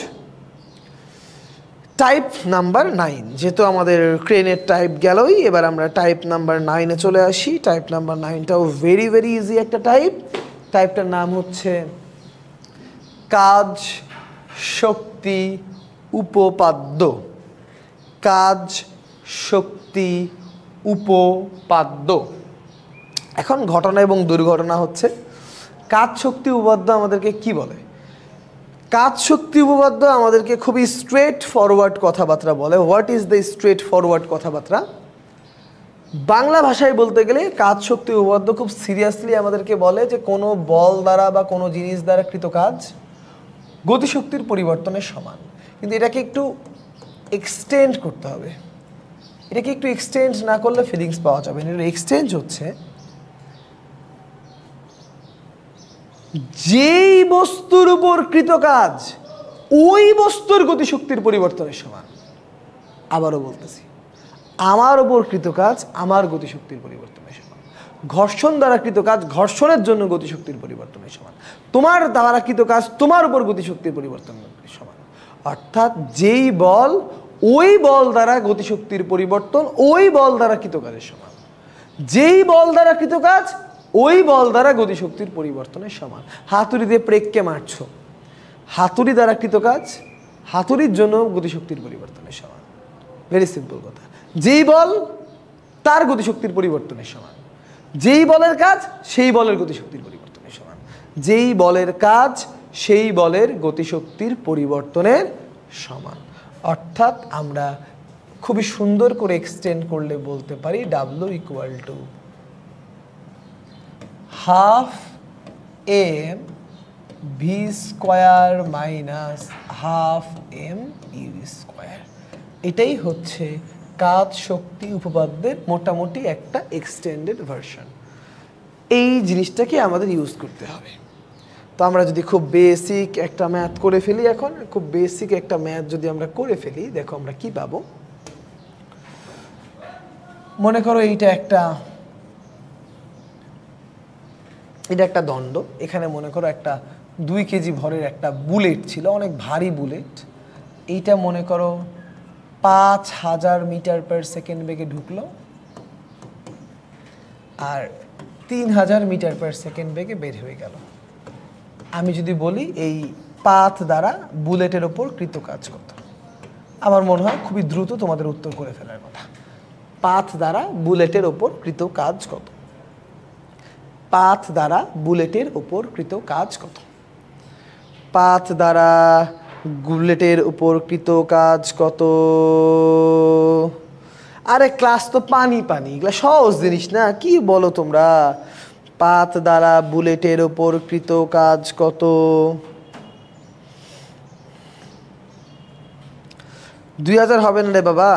টাইপ নাম্বার 9, যেহেতু আমাদের ক্রেনের টাইপ গেলই, এবার আমরা টাইপ নাম্বার 9-এ চলে আসি। টাইপ নাম্বার 9টাও ভেরি ভেরি ইজি একটা টাইপ। টাইপটার নাম হচ্ছে কাজ শক্তি উপপাদ্য। কাজ শক্তি উপপাদ্য। এখন ঘটনা এবং দুর্ঘটনা হচ্ছে, কাজ শক্তি উপপাদ্য আমাদেরকে কি বলে? কাজ শক্তি উপপাদ্য আমাদেরকে খুবই স্ট্রেট ফরওয়ার্ড কথাবার্তা বলে। What is the straight forward কথাবার্তা? বাংলা ভাষায় বলতে গেলে কাজ শক্তি উপপাদ্য খুব সিরিয়াসলি আমাদেরকে বলে যে কোনো বল দ্বারা বা কোনো জিনিস দ্বারা কৃত কাজ গতিশক্তির পরিবর্তনের সমান। কিন্তু এটাকে একটু এক্সটেন্ড করতে হবে। এটাকে একটু এক্সটেন্ড না করলে ফিলিংস পাওয়া যাবে না। এর এক্সটেন্ড হচ্ছে যেই বস্তুর উপর কৃত কাজ ওই বস্তুর গতিশক্তির পরিবর্তনের সমান। আবারও বলতেছি, আমার উপর কৃত কাজ আমার গতিশক্তির পরিবর্তনের সমান। ঘর্ষণ দ্বারা কৃত কাজ ঘর্ষণের জন্য গতিশক্তির পরিবর্তনের সমান। তোমার দ্বারা কৃত কাজ তোমার উপর গতিশক্তির পরিবর্তনের সমান। অর্থাৎ যেই বল ওই বল দ্বারা গতিশক্তির পরিবর্তন ওই বল দ্বারা কৃত কাজের সমান। যেই বল দ্বারা কৃত কাজ ওই বল দ্বারা গতিশক্তির পরিবর্তনের সমান। হাতুড়ি দিয়ে প্রেককে মারছ, হাতুড়ি দ্বারা কৃত কাজ হাতুড়ির জন্য গতিশক্তির পরিবর্তনের সমান। ভেরি সিম্পল কথা। যেই বল তার গতিশক্তির পরিবর্তনের সমান। যেই বলের কাজ সেই বলের গতিশক্তির পরিবর্তনের সমান। যেই বলের কাজ সেই বলের গতিশক্তির পরিবর্তনের সমান। অর্থাৎ আমরা খুবই সুন্দর করে এক্সটেন্ড করলে বলতে পারি W equal to half M V square minus half M U square. এটাই হচ্ছে কাজ শক্তি উপপাদ্যের মোটামুটি একটা এক্সটেন্ডেড ভার্সন। এই জিনিসটাকে আমাদের ইউজ করতে হবে। তো আমরা যদি খুব বেসিক একটা ম্যাথ করে ফেলি, এখন খুব বেসিক একটা ম্যাথ যদি আমরা করে ফেলি, দেখো আমরা কি পাবো। মনে করো এটা একটা দণ্ড। এখানে মনে করো একটা 2 কেজি ভরের একটা বুলেট ছিল, অনেক ভারী বুলেট। এইটা মনে করো 5,000 মিটার পার সেকেন্ড বেগে ঢুকলো আর 3,000 মিটার পার সেকেন্ড বেগে বের হয়ে গেল। আমি যদি বলি এই পাথ দ্বারা বুলেটের ওপর কৃত কাজ কত, আমার মনে হয় খুবই দ্রুত তোমাদের উত্তর করে ফেলার কথা। পাথ দ্বারা বুলেটের ওপর কৃত কাজ কত? পাথ দ্বারা বুলেটের ওপর কৃত কাজ কত? পাথ দ্বারা বুলেটের উপর কৃত কাজ কত? আরে ক্লাস তো পানি পানি, এগুলা সহজ জিনিস না, কি বলো তোমরা? পাথ দ্বারা বুলেটের উপর কৃত কাজ কত? 2,000 হবে না রে বাবা।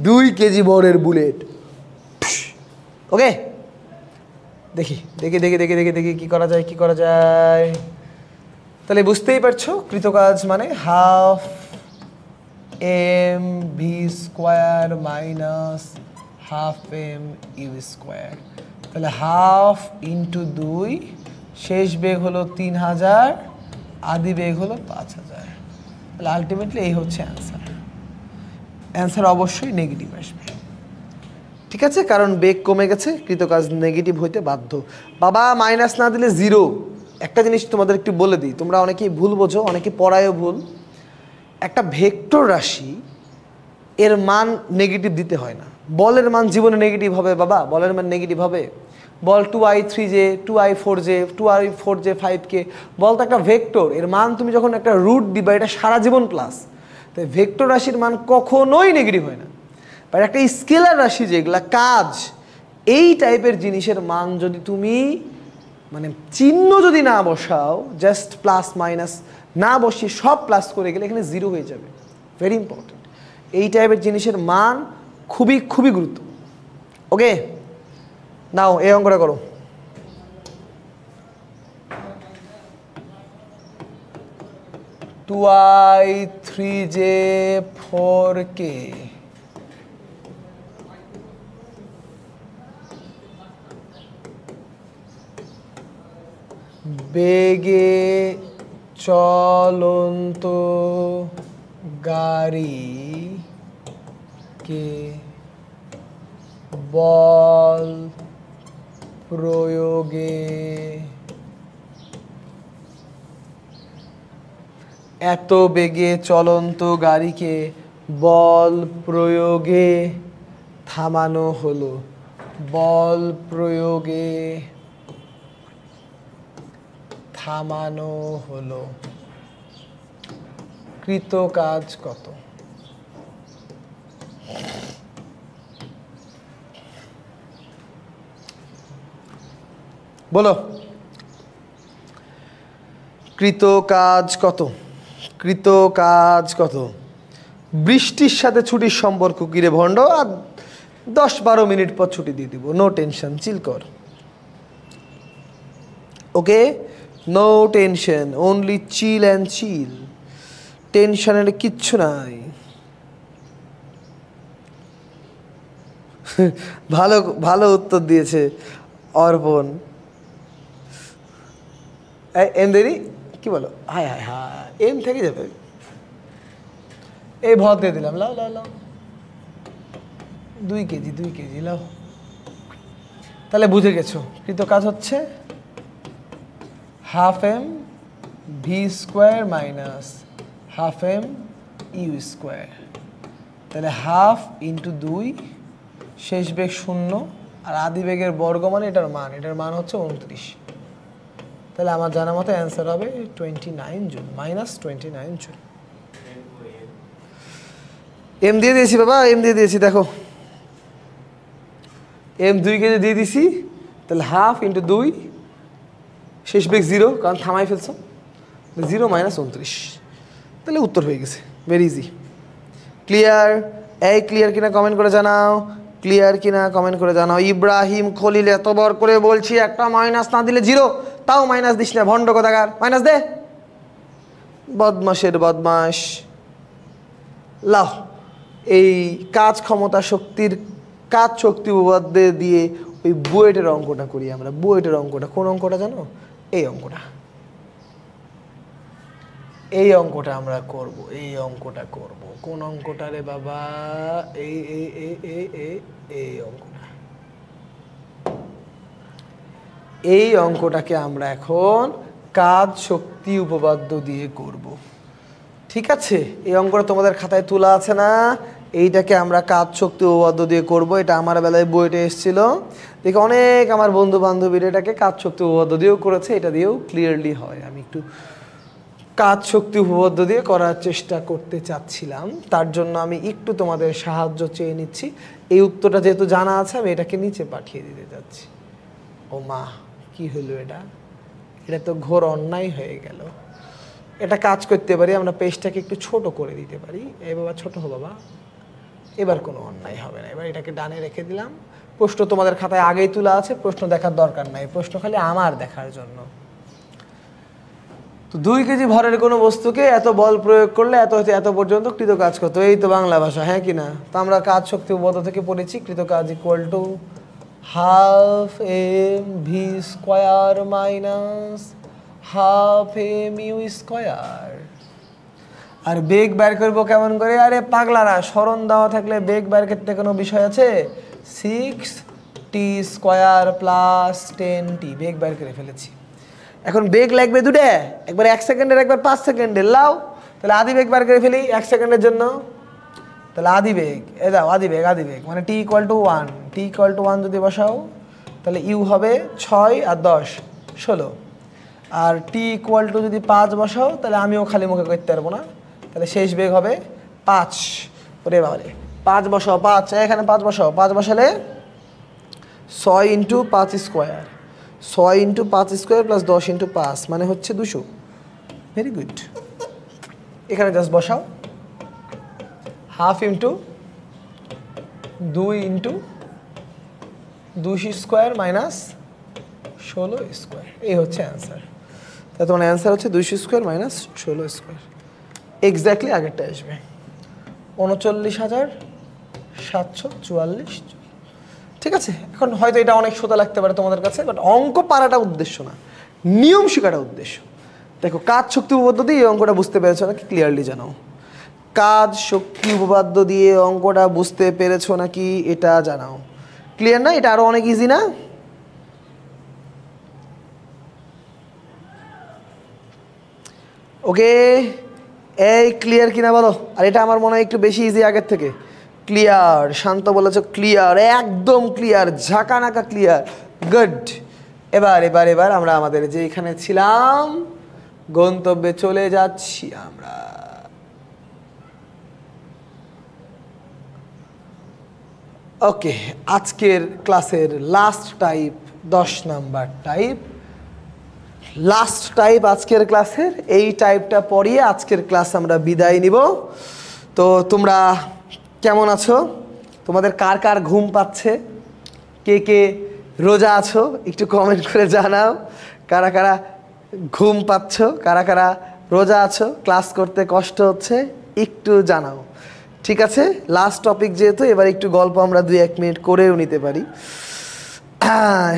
2 কেজি ভরের বুলেট। ওকে, দেখি দেখি দেখি দেখি দেখি দেখি কি করা যায়, কি করা যায়। তাহলে বুঝতেই পারছো কৃতকাজ মানে half M V square minus half M U square. তাহলে হাফ ইন্টু 2, শেষ বেগ হলো 3,000, আদি বেগ হলো 5,000। তাহলে আলটিমেটলি এই হচ্ছে অ্যান্সার। অ্যান্সার অবশ্যই নেগেটিভ আসবে, ঠিক আছে, কারণ বেগ কমে গেছে, কৃতকাজ নেগেটিভ হইতে বাধ্য। বাবা মাইনাস না দিলে 0। একটা জিনিস তোমাদের একটু বলে দিই, তোমরা অনেকেই ভুল বোঝো, অনেকে পড়ায়ও ভুল। একটা ভেক্টর রাশি এর মান নেগেটিভ দিতে হয় না। বলের মান জীবনে নেগেটিভ হবে বাবা, বলের মান নেগেটিভ হবে। বল 2i3j 2i4j 2i4j 5k, বল তো একটা ভেক্টর, এর মান তুমি যখন একটা রুট দিবা এটা সারা জীবন প্লাস। তাই ভেক্টর রাশির মান কখনোই নেগেটিভ হয় না। বাট একটা স্কেলার রাশি যেগুলা কাজ, এই টাইপের জিনিসের মান যদি তুমি মানে চিহ্ন যদি না বসাও, জাস্ট প্লাস মাইনাস না বসিয়ে সব প্লাস করে গেলে এখানে 0 হয়ে যাবে। Very important. এই টাইপের জিনিসের মান খুবই খুবই গুরুত্ব। ওকে, নাও এই অঙ্কটা করো। 2i 3j 4k বেগে চলন্ত গাড়িকে বল প্রয়োগে এত বেগে চলন্ত গাড়িকে বল প্রয়োগে থামানো হলো। বল প্রয়োগে থামানো হলো। কৃত কাজ কত? বলো, কৃত কাজ কত? কৃত কাজ কত? বৃষ্টির সাথে ছুটির সম্পর্ক কি রে ভণ্ড? আর 10-12 মিনিট পর ছুটি দিয়ে দিব। নো টেনশন, চিল কর। Okay, no tension, only chill and chill. টেনশনের কিচ্ছু নাই। ভালো ভালো উত্তর দিয়েছে অর্পণ। এম দেরি কি বলো? হায় হায় হায়, এম থেকে যাবে। এই ভর দিয়ে দিলাম, লাও লাও লাও, 2 কেজি 2 কেজি লাও। তাহলে বুঝে গেছো কৃত কাজ হচ্ছে half M V square minus half M U square. তাহলে হাফ ইন্টু 2, শেষ বেগ 0, আর আদি বেগের বর্গ মানে এটার মান হচ্ছে 29। তাহলে আমার জানা মতো অ্যান্সার হবে 29 জুল, -29 জুল। এম দিয়ে দিয়েছি বাবা, এম দিয়ে দিয়েছি। দেখো এম 2 কেজি দিয়ে দিছি। তাহলে হাফ ইন্টু 2, শেষ বেগ 0, কারণ থামাই ফেলছো। 0 - 29। তাহলে উত্তর হয়ে গেছে। Very easy. ক্লিয়ার? এই ক্লিয়ার কিনা কমেন্ট করে জানাও। ক্লিয়ার কিনা কমেন্ট করে জানাও। ইব্রাহিম খলিল, এতবার করে বলছি একটা মাইনাস না দিলে 0, তাও মাইনাস দিস না, ভণ্ড কোথাকার। মাইনাস দে, বদমাসের বদমাস। লাও, এই কাজ ক্ষমতা শক্তির কাজ শক্তি উপপাদ্য দিয়ে ওই বুয়েটের অঙ্কটা করি আমরা। বুয়েটের অঙ্কটা কোন অঙ্কটা জানো? এই অঙ্কটা। এই অঙ্কটা আমরা করব। এই অঙ্কটা করব। কোন অঙ্কটা রে বাবা? এই এই এই এই এই এই অঙ্কটা। এই অঙ্কটাকে আমরা এখন কাজ শক্তি উপপাদ্য দিয়ে করব। ঠিক আছে? এই অঙ্কটা তোমাদের খাতায় তোলা আছে না? এইটাকে আমরা কাজ শক্তি উপপাদ্য দিয়ে করব। এটা আমার বেলায় বইতে এসেছিল। দেখে অনেক আমার বন্ধু বান্ধবীরা এটাকে কাজ শক্তি উপপাদ্য দিয়েও করেছে। এটা দিয়েও ক্লিয়ারলি হয়। আমি একটু কাজ শক্তি উপপাদ্য দিয়ে করার চেষ্টা করতে চাচ্ছিলাম। তার জন্য আমি একটু তোমাদের সাহায্য চেয়ে নিচ্ছি। এই উত্তরটা যেহেতু জানা আছে, আমি এটাকে নিচে পাঠিয়ে দিতে যাচ্ছি। ও মা, কি হলো এটা? এটা তো ঘোর অন্যায় হয়ে গেল। এটা কাজ করতে পারি, আমরা পেজটাকে একটু ছোট করে দিতে পারি। এ বাবা, ছোট হো বাবা। এবার কোনো অন্যায় হবে না। এবার এটাকে ডানে রেখে দিলাম। প্রশ্ন তোমাদের খাতায় আগেই তোলা আছে, প্রশ্ন দেখার দরকার নাই। প্রশ্ন খালি আমার দেখার জন্য। তো 2 কেজি ভরের কোনো বস্তুকে এত বল প্রয়োগ করলে এত হতে এত পর্যন্ত কৃত কাজ করতো। এই তো বাংলা ভাষা, হ্যাঁ কি না? তো আমরা কাজ শক্তি উপপাদ্য থেকে পড়েছি কৃত কাজ equal to half M V square minus half M U square. আর বেগ বের করবো কেমন করে? আরে পাগলারা, স্মরণ দেওয়া থাকলে বেগ বের করতে কোনো বিষয় আছে? 6t square plus 10t। বেগ বের করে ফেলেছি। এখন বেগ লাগবে দুটো, একবার 1 সেকেন্ডের, একবার 5 সেকেন্ডের। লাও, তাহলে আদি বেগ বের করে ফেলি 1 সেকেন্ডের জন্য। তাহলে আদি বেগ, এ দাও আদি বেগ মানে t = 1। t = 1 যদি বসাও, তাহলে ইউ হবে 6 আর 10 16। আর t = যদি 5 বসাও, তাহলে আমিও খালি মুখে করতে পারবো না। তাহলে শেষ বেগ হবে 5। ওরে বাবারে, 5 বসাও, 5 এখানে 5 বসাও। 5 বসালে 6 × 5 স্কোয়ার, 6 × 5 স্কোয়ার প্লাস 10 × 5 মানে হচ্ছে 200। Very good. এখানে জাস্ট বসাও half into 2 × 200 square minus 16 square. এই হচ্ছে অ্যান্সার। তাহলে তোমার অ্যান্সার হচ্ছে 200 স্কোয়ার মাইনাস 16 স্কোয়ার। এক্স্যাক্টলি আগেরটা আসবে ৩৯,৭৪৪। ঠিক আছে, এখন হয়তো এটা অনেক সোজা লাগতে পারে তোমাদের কাছে, বাট অঙ্ক পারাটা উদ্দেশ্য না, নিয়ম শেখাটা উদ্দেশ্য। দেখো, কাজ শক্তি উপপাদ্য দিয়ে এই অঙ্কটা বুঝতে পেরেছো নাকি ক্লিয়ারলি জানাও। কাজ শক্তি উপপাদ্য দিয়ে অঙ্কটা বুঝতে পেরেছো নাকি এটা জানাও। ক্লিয়ার না? এটা আরো অনেক ইজি না? ওকে, এই ক্লিয়ার কিনা বলো। আর এটা আমার মনে হয় একটু বেশি ইজি আগের থেকে। ক্লিয়ার, শান্ত বলেছো ক্লিয়ার, একদম ক্লিয়ার, ঝাঁকানাকা ক্লিয়ার, গুড। এবার এবার এবার আমরা আমাদের যে এখানে ছিলাম গন্তব্যে চলে যাচ্ছি আমরা। ওকে, আজকের ক্লাসের last type 10 number type, last type আজকের ক্লাসের। এই টাইপটা পড়িয়ে আজকের ক্লাস আমরা বিদায় নিব। তো তোমরা কেমন আছো? তোমাদের কার কার ঘুম পাচ্ছে? কে কে রোজা আছো একটু কমেন্ট করে জানাও। কারা কারা ঘুম পাচ্ছ, কারা কারা রোজা আছো, ক্লাস করতে কষ্ট হচ্ছে একটু জানাও। ঠিক আছে, লাস্ট টপিক যেহেতু, এবার একটু গল্প আমরা 2-1 মিনিট করেও নিতে পারি।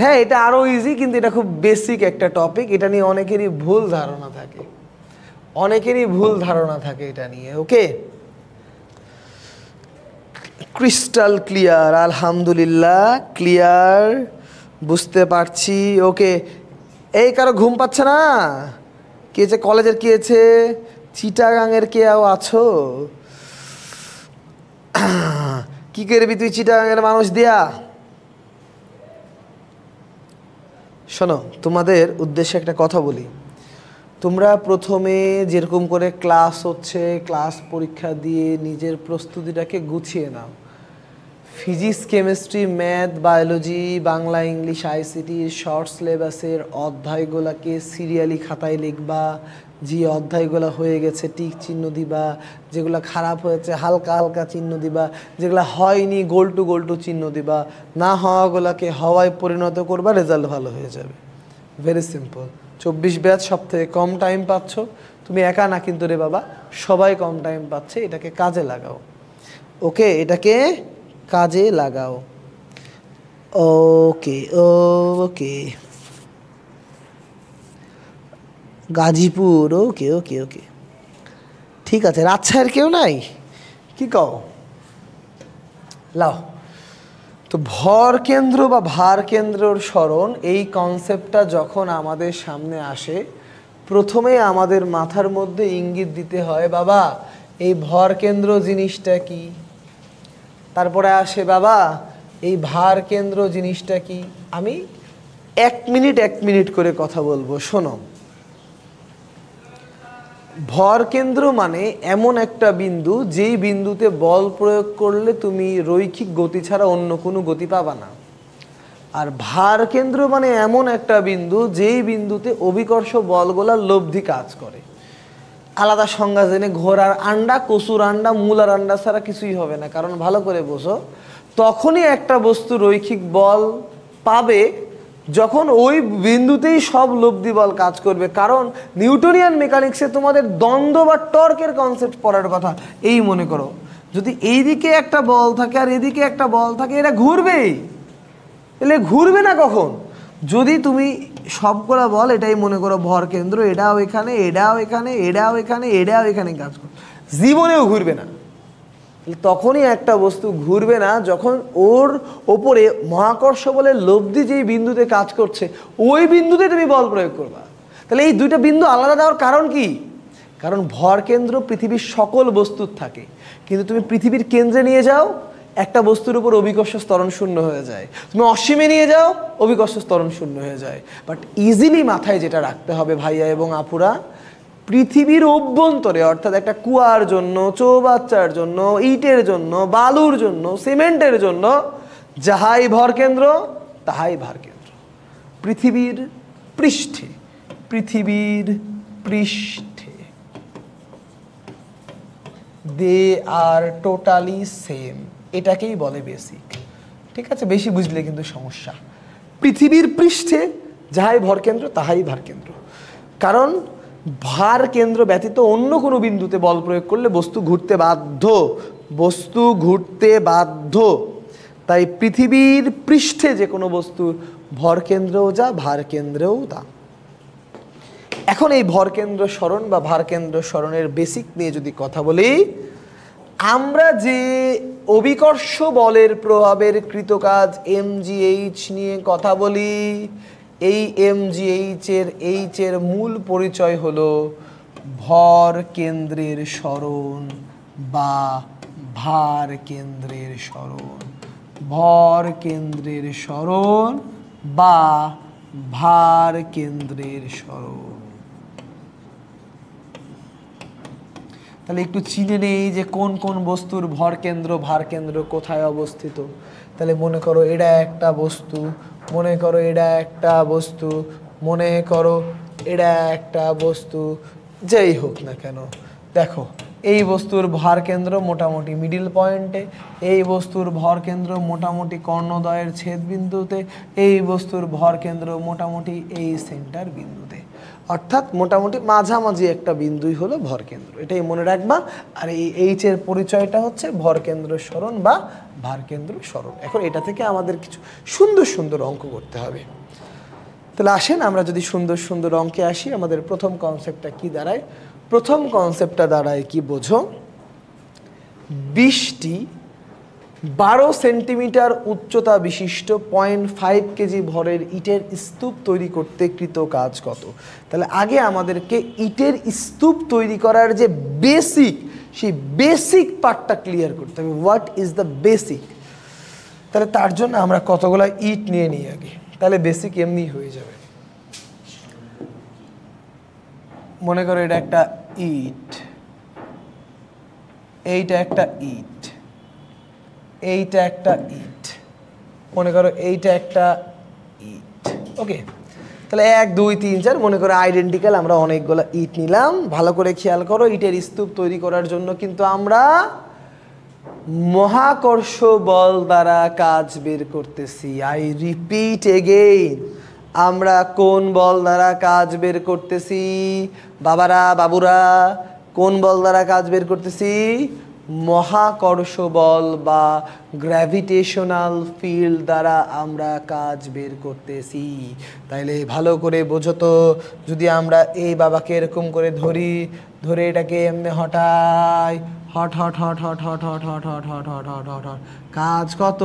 হ্যাঁ, এটা আরও ইজি, কিন্তু এটা খুব বেসিক একটা টপিক। এটা নিয়ে অনেকেরই ভুল ধারণা থাকে, অনেকেরই ভুল ধারণা থাকে এটা নিয়ে। ওকে, ক্রিস্টাল ক্লিয়ার, আলহামদুলিল্লাহ ক্লিয়ার, বুঝতে পারছি। ওকে, এই কারো ঘুম পাচ্ছে না? কে যে কলেজের কে আছে, চিটাগাংয়ের কেউ আছো? কি করবি তুই চিটাগাংয়ের মানুষ দিয়া? শোনো, তোমাদের উদ্দেশ্যে একটা কথা বলি। তোমরা প্রথমে যেরকম করে ক্লাস হচ্ছে, ক্লাস পরীক্ষা দিয়ে নিজের প্রস্তুতিটাকে গুছিয়ে নাও। Physics, chemistry, math, biology, Bangla, English, ICT short সিলেবাসের অধ্যায়গুলোকে সিরিয়ালি খাতায় লিখবা। যে অধ্যায়গুলো হয়ে গেছে টিক চিহ্ন দিবা, যেগুলো খারাপ হয়েছে হালকা হালকা চিহ্ন দিবা, যেগুলো হয়নি গোল টু চিহ্ন দিবা, না হওয়াগুলোকে হওয়ায় পরিণত করবা, রেজাল্ট ভালো হয়ে যাবে। Very simple. 24 ব্যাচ সব থেকে কম টাইম পাচ্ছ, তুমি একা না কিন্তু রে বাবা, সবাই কম টাইম পাচ্ছে, এটাকে কাজে লাগাও। ওকে, এটাকে কাজে লাগাও। ওকে ওকে, গাজীপুর, ওকে ওকে ওকে, ঠিক আছে। রাজশাহীর কেউ নাই? কি কও? লাও। তো ভর কেন্দ্র বা ভার কেন্দ্রর স্মরণ, এই কনসেপ্টটা যখন আমাদের সামনে আসে, প্রথমে আমাদের মাথার মধ্যে ইঙ্গিত দিতে হয় বাবা এই ভর কেন্দ্র জিনিসটা কি। তারপরে আসে বাবা এই ভার কেন্দ্র জিনিসটা কি। আমি 1 মিনিট করে কথা বলবো, শোনো। ভর কেন্দ্র মানে এমন একটা বিন্দু যেই বিন্দুতে বল প্রয়োগ করলে তুমি রৈখিক গতি ছাড়া অন্য কোনো গতি পাবা না। আর ভার কেন্দ্র মানে এমন একটা বিন্দু যেই বিন্দুতে অভিকর্ষ বলগুলা লব্ধি কাজ করে। আলাদা সংজ্ঞা জেনে ঘোড়ার আন্ডা, কচুর আন্ডা, মূলার আন্ডা ছাড়া কিছুই হবে না। কারণ ভালো করে বোঝো, তখনই একটা বস্তু রৈখিক বল পাবে যখন ওই বিন্দুতেই সব লব্ধি বল কাজ করবে। কারণ নিউটনিয়ান মেকানিক্সে তোমাদের দ্বন্দ্ব বা টর্কের কনসেপ্ট পড়ার কথা। এই মনে করো, যদি এইদিকে একটা বল থাকে আর এদিকে একটা বল থাকে, এটা ঘুরবেই। এলে ঘুরবে না কখন? যদি তুমি সবগুলা বল, এটাই মনে করো ভর কেন্দ্র, এটাও এখানে, এটাও এখানে, এটাও এখানে, এটাও এখানে কাজ করে, জীবনেও ঘুরবে না। তখনই একটা বস্তু ঘুরবে না যখন ওর ওপরে মহাকর্ষ বলের লব্ধি যেই বিন্দুতে কাজ করছে ওই বিন্দুতে তুমি বল প্রয়োগ করবা। তাহলে এই দুইটা বিন্দু আলাদা দেওয়ার কারণ কি? কারণ ভর কেন্দ্র পৃথিবীর সকল বস্তুর থাকে, কিন্তু তুমি পৃথিবীর কেন্দ্রে নিয়ে যাও, একটা বস্তুর উপর অভিকর্ষ ত্বরণ শূন্য হয়ে যায়। তুমি অসীমে নিয়ে যাও, অভিকর্ষ ত্বরণ শূন্য হয়ে যায়। বাট ইজিলি মাথায় যেটা রাখতে হবে ভাইয়া এবং আপুরা, পৃথিবীর অভ্যন্তরে অর্থাৎ একটা কুয়ার জন্য, চৌবাচ্চার জন্য, ইটের জন্য, বালুর জন্য, সিমেন্টের জন্য যাহাই ভর কেন্দ্র তাহাই ভার কেন্দ্র। পৃথিবীর পৃষ্ঠে, পৃথিবীর পৃষ্ঠে দে আর টোটালি সেম, এটাকেই বলে বেসিক। ঠিক আছে, বেশি বুঝলে কিন্তু সমস্যা। পৃথিবীর পৃষ্ঠে যাহাই ভর কেন্দ্র তাহাই ভার কেন্দ্র। কারণ ভার কেন্দ্র ব্যতীত অন্য কোনো বিন্দুতে বল প্রয়োগ করলে বস্তু ঘুরতে বাধ্য, বস্তু ঘুরতে বাধ্য। তাই পৃথিবীর পৃষ্ঠে যে কোনো বস্তুর ভর কেন্দ্রেও যা, ভার কেন্দ্রেও তা। এখন এই ভর কেন্দ্র সরণ বা ভার কেন্দ্র সরণের বেসিক নিয়ে যদি কথা বলি, আমরা যে অভিকর্ষ বলের প্রভাবের কৃতকাজ mgh নিয়ে কথা বলি, এই mgh এর মূল পরিচয় হলো ভর কেন্দ্রের সরণ বা ভার কেন্দ্রের সরণ। ভর কেন্দ্রের সরণ বা ভার কেন্দ্রের সরণ। তাহলে একটু চিনে নেই যে কোন কোন বস্তুর ভর কেন্দ্র ভার কেন্দ্র কোথায় অবস্থিত। তাহলে মনে করো এটা একটা বস্তু, মনে করো এটা একটা বস্তু, মনে করো এটা একটা বস্তু, যেই হোক না কেন। দেখো এই বস্তুর ভর কেন্দ্র মোটামুটি মিডিল পয়েন্টে, এই বস্তুর ভর কেন্দ্র মোটামুটি কর্ণদ্বয়ের ছেদ বিন্দুতে, এই বস্তুর ভর কেন্দ্র মোটামুটি এই সেন্টার বিন্দুতে, অর্থাৎ মোটামুটি মাঝামাঝি একটা বিন্দুই হলো ভর কেন্দ্র। এটাই মনে রাখবা। আর এই এইচ এর পরিচয়টা হচ্ছে ভর কেন্দ্র সরণ বা ভার কেন্দ্র সরণ। এখন এটা থেকে আমাদের কিছু সুন্দর সুন্দর অঙ্ক করতে হবে। তাহলে আসেন আমরা যদি সুন্দর সুন্দর অঙ্কে আসি, আমাদের প্রথম কনসেপ্টটা কি দাঁড়ায়? প্রথম কনসেপ্টটা দাঁড়ায় কি বোঝো, 20টি 12 সেন্টিমিটার উচ্চতা বিশিষ্ট 0.5 কেজি ভরের ইটের স্তূপ তৈরি করতে কৃত কাজ কত? তাহলে আগে আমাদেরকে ইটের স্তূপ তৈরি করার যে বেসিক, সেই বেসিক পার্টটা ক্লিয়ার করতে হবে। What is the basic? তাহলে তার জন্য আমরা কতগুলো ইট নিয়ে নিই আগে, তাহলে বেসিক এমনি হয়ে যাবে। মনে করো এটা একটা ইট, এইটা একটা ইট, এইটা একটা ইট, মনে করো এইটা একটা ইট। ওকে, তাহলে 1 2 3 4 মনে করো আইডেন্টিক্যাল আমরা অনেকগুলো ইট নিলাম। ভালো করে খেয়াল করো, ইটের স্তূপ তৈরি করার জন্য কিন্তু আমরা মহাকর্ষ বল দ্বারা কাজ বের করতেছি। আই রিপিট এগেইন, আমরা কোন বল দ্বারা কাজ বের করতেছি? বাবারা বাবুরা, কোন বল দ্বারা কাজ বের করতেছি? মহাকর্ষ বল বা গ্র্যাভিটেশনাল ফিল্ড দ্বারা আমরা কাজ বের করতেছি। তাইলে ভালো করে বোঝো তো, যদি আমরা এই বাবাকে এরকম করে ধরি, ধরে এটাকে এমনি হটাই, হট হট হট হট হট হট হট হট হট হট হট হট হট, কাজ কত?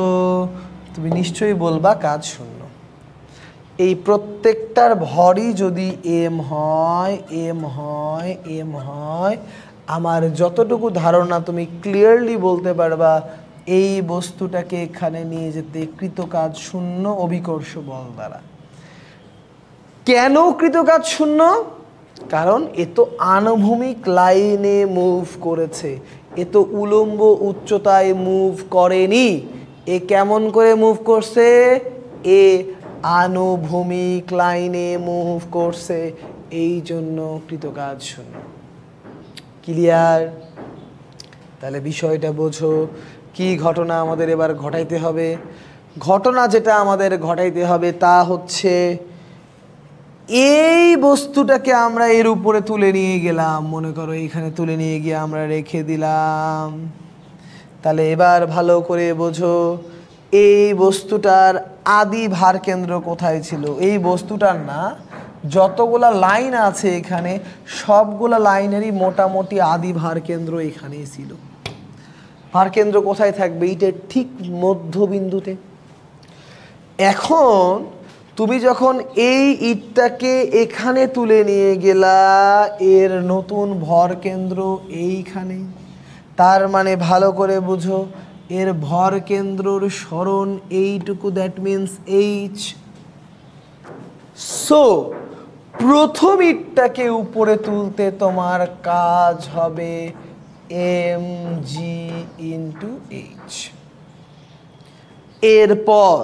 তুমি নিশ্চয়ই বলবা কাজ 0। এই প্রত্যেকটার ভরই যদি এম হয়, এম হয়, এম হয়, আমার যতটুকু ধারণা তুমি ক্লিয়ারলি বলতে পারবা এই বস্তুটাকে এখানে নিয়ে যেতে কৃতকাজ 0 অভিকর্ষ বল দ্বারা। কেন কৃতকাজ 0? কারণ এ তো আনুভূমিক লাইনে মুভ করেছে, এ তো উলম্ব উচ্চতায় মুভ করেনি। এ কেমন করে মুভ করছে? এ আনুভূমিক লাইনে মুভ করছে, এই জন্য কৃতকাজ 0। ক্লিয়ার? তাহলে বিষয়টা বোঝো, কি ঘটনা আমাদের এবার ঘটাইতে হবে। ঘটনা যেটা আমাদের ঘটাইতে হবে তা হচ্ছে এই বস্তুটাকে আমরা এর উপরে তুলে নিয়ে গেলাম, মনে করো এখানে তুলে নিয়ে গিয়ে আমরা রেখে দিলাম। তাহলে এবার ভালো করে বোঝো, এই বস্তুটার আদি ভার কেন্দ্র কোথায় ছিল? এই বস্তুটার না, যতগুলা লাইন আছে এখানে সবগুলা লাইনেরই মোটামুটি আদি ভার কেন্দ্র এখানেই ছিল। ভার কেন্দ্র কোথায় থাকবে? ইটের ঠিক মধ্যবিন্দুতে। এখন তুমি যখন এই ইটটাকে এখানে তুলে নিয়ে গেলা, এর নতুন ভর কেন্দ্র এইখানে। তার মানে ভালো করে বুঝো, এর ভর কেন্দ্রর সরণ এইটুকু, দ্যাট মিনস এইচ। সো প্রথম ইটটাকে উপরে তুলতে তোমার কাজ হবে mg ইন্টু এইচ। এরপর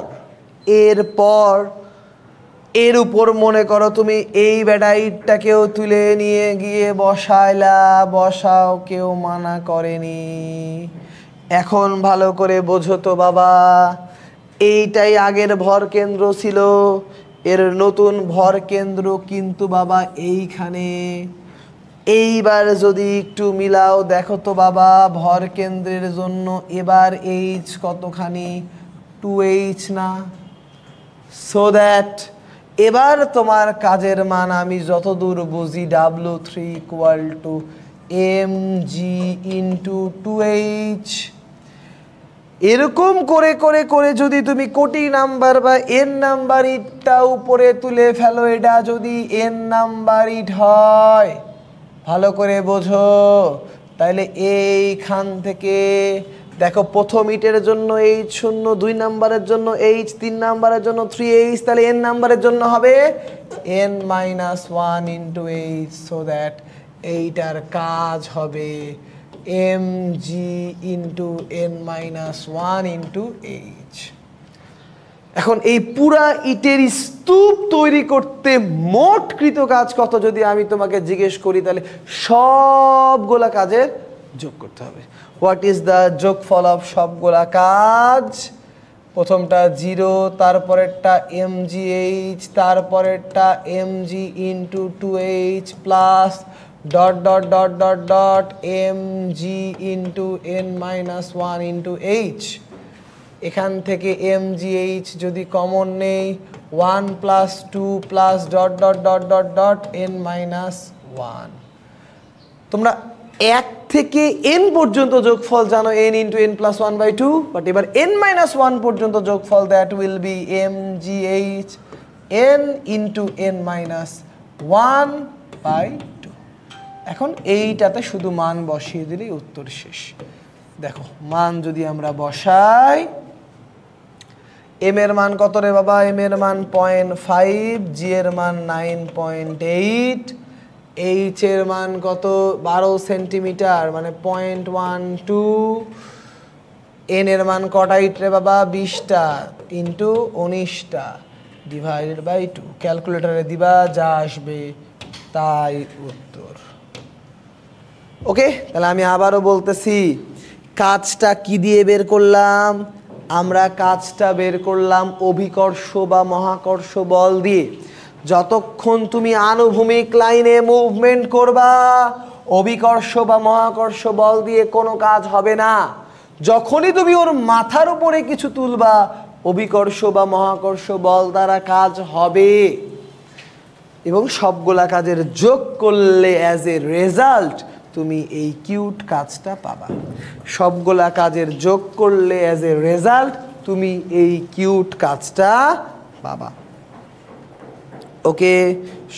এর উপর মনে করো তুমি এই বেটা ইটটাকেও তুলে নিয়ে গিয়ে বসাইলা, বসাও, কেউ মানা করেনি। এখন ভালো করে বোঝো তো বাবা, এইটাই আগের ভর কেন্দ্র ছিল, এর নতুন ভর কেন্দ্র কিন্তু বাবা এইখানে। এইবার যদি একটু মিলাও দেখো তো বাবা, ভর কেন্দ্রের জন্য এবার এইচ কতখানি, 2h না? সো দ্যাট এবার তোমার কাজের মান আমি যতদূর বুঝি W3 equal to mg into 2h। এরকম করে করে করে যদি তুমি কোটি নাম্বার বা n নাম্বার ইটটা উপরে তুলে ফেলো, এটা যদি n নাম্বার ইট হয়, ভালো করে বোঝো, তাহলে এইখান থেকে দেখো প্রথম ইটের জন্য h0, 2 নাম্বারের জন্য h, 3 নাম্বারের জন্য 3h, তাহলে n নাম্বারের জন্য হবে n-1 into h। So that এইটার কাজ হবে mg into n-1 into h। এখন এই পুরা ইটের স্তূপ তৈরি করতে মোট কৃত কাজ কত যদি আমি তোমাকে জিজ্ঞেস করি, তাহলে সবগুলা কাজের যোগ করতে হবে। হোয়াট ইজ দ্য যোগফল অফ সবগুলা কাজ? প্রথমটা 0, তারপরেরটা mgh, তারপরেরটা mg into 2h plus dot dot dot dot dot mg into n-1 into h। এখান থেকে mgh যদি কমন নেই, 1 plus 2 plus dot dot dot dot dot n-1। তোমরা 1 থেকে n পর্যন্ত যোগফল জানো, n into n plus 1/2, but এবার n-1 পর্যন্ত যোগফল, that will be mgh n into n-1/2। এখন এইটাতে শুধু মান বসিয়ে দিলেই উত্তর শেষ। দেখো মান যদি আমরা বসাই, m এর মান কত রে বাবা? m এর মান 0.5, g এর মান 9.8, h এর মান কত? 12 সেন্টিমিটার মানে 0.12, n এর মান কটা ইট রে বাবা? 20টা ইন্টু 19টা ডিভাইডেড বাই 2। ক্যালকুলেটরে দিবা, যা আসবে তাই উত্তর। ওকে, তাহলে আমি আবারও বলতেছি, কাজটা কি দিয়ে বের করলাম? আমরা কাজটা বের করলাম অভিকর্ষ বা মহাকর্ষ বল দিয়ে। যতক্ষণ তুমি আনুভূমিক লাইনে মুভমেন্ট করবা, অভিকর্ষ বা মহাকর্ষ বল দিয়ে কোনো কাজ হবে না। যখনই তুমি ওর মাথার উপরে কিছু তুলবা, অভিকর্ষ বা মহাকর্ষ বল দ্বারা কাজ হবে, এবং সবগুলা কাজের যোগ করলে অ্যাজ এ রেজাল্ট তুমি এই কিউট কাজটা পাবা। সবগুলা কাজের যোগ করলে অ্যাজ এ রেজাল্ট তুমি এই কিউট কাজটা পাবা। ওকে,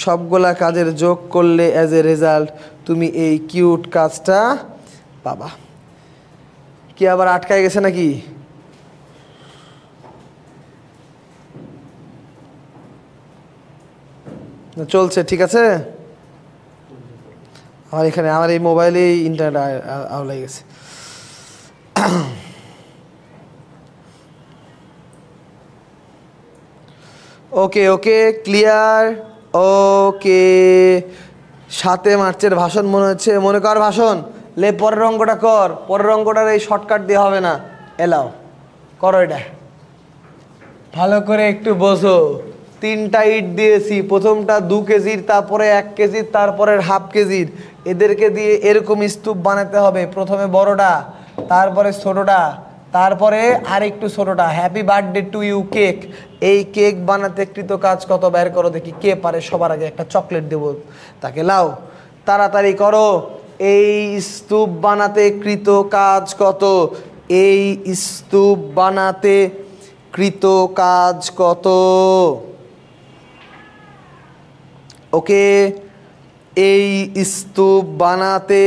সবগুলা কাজের যোগ করলে অ্যাজ এ রেজাল্ট তুমি এই কিউট কাজটা পাবা। কি আবার আটকায় গেছে নাকি? চলছে? ঠিক আছে। আমার এখানে আমার এই মোবাইলে ইন্টারনেট আওলাই গেছে। ওকে ওকে, ক্লিয়ার। ওকে, 7 মার্চের ভাষণ মনে হচ্ছে, মনে কর ভাষণ। লে পরের অঙ্কটা কর, পরের অঙ্কটার এই শর্টকাট দিয়ে হবে না, এলাও করো এটা। ভালো করে একটু বোঝো। 3টা ইট দিয়েছি, প্রথমটা 2 কেজির, তারপরে 1 কেজির, তারপরে হাফ কেজির। এদেরকে দিয়ে এরকম স্তূপ বানাতে হবে। প্রথমে বড়টা, তারপরে ছোটটা, তারপরে আরেকটু ছোটটা। Happy birthday to you cake. এই কেক বানাতে কৃত কাজ কত বের করো দেখি, কে পারে সবার আগে একটা চকলেট দেবো তাকে। লাও তাড়াতাড়ি করো। এই স্তূপ বানাতে কৃত কাজ কত? এই স্তূপ বানাতে কৃত কাজ কত? ওকে, এই স্তূপ বানাতে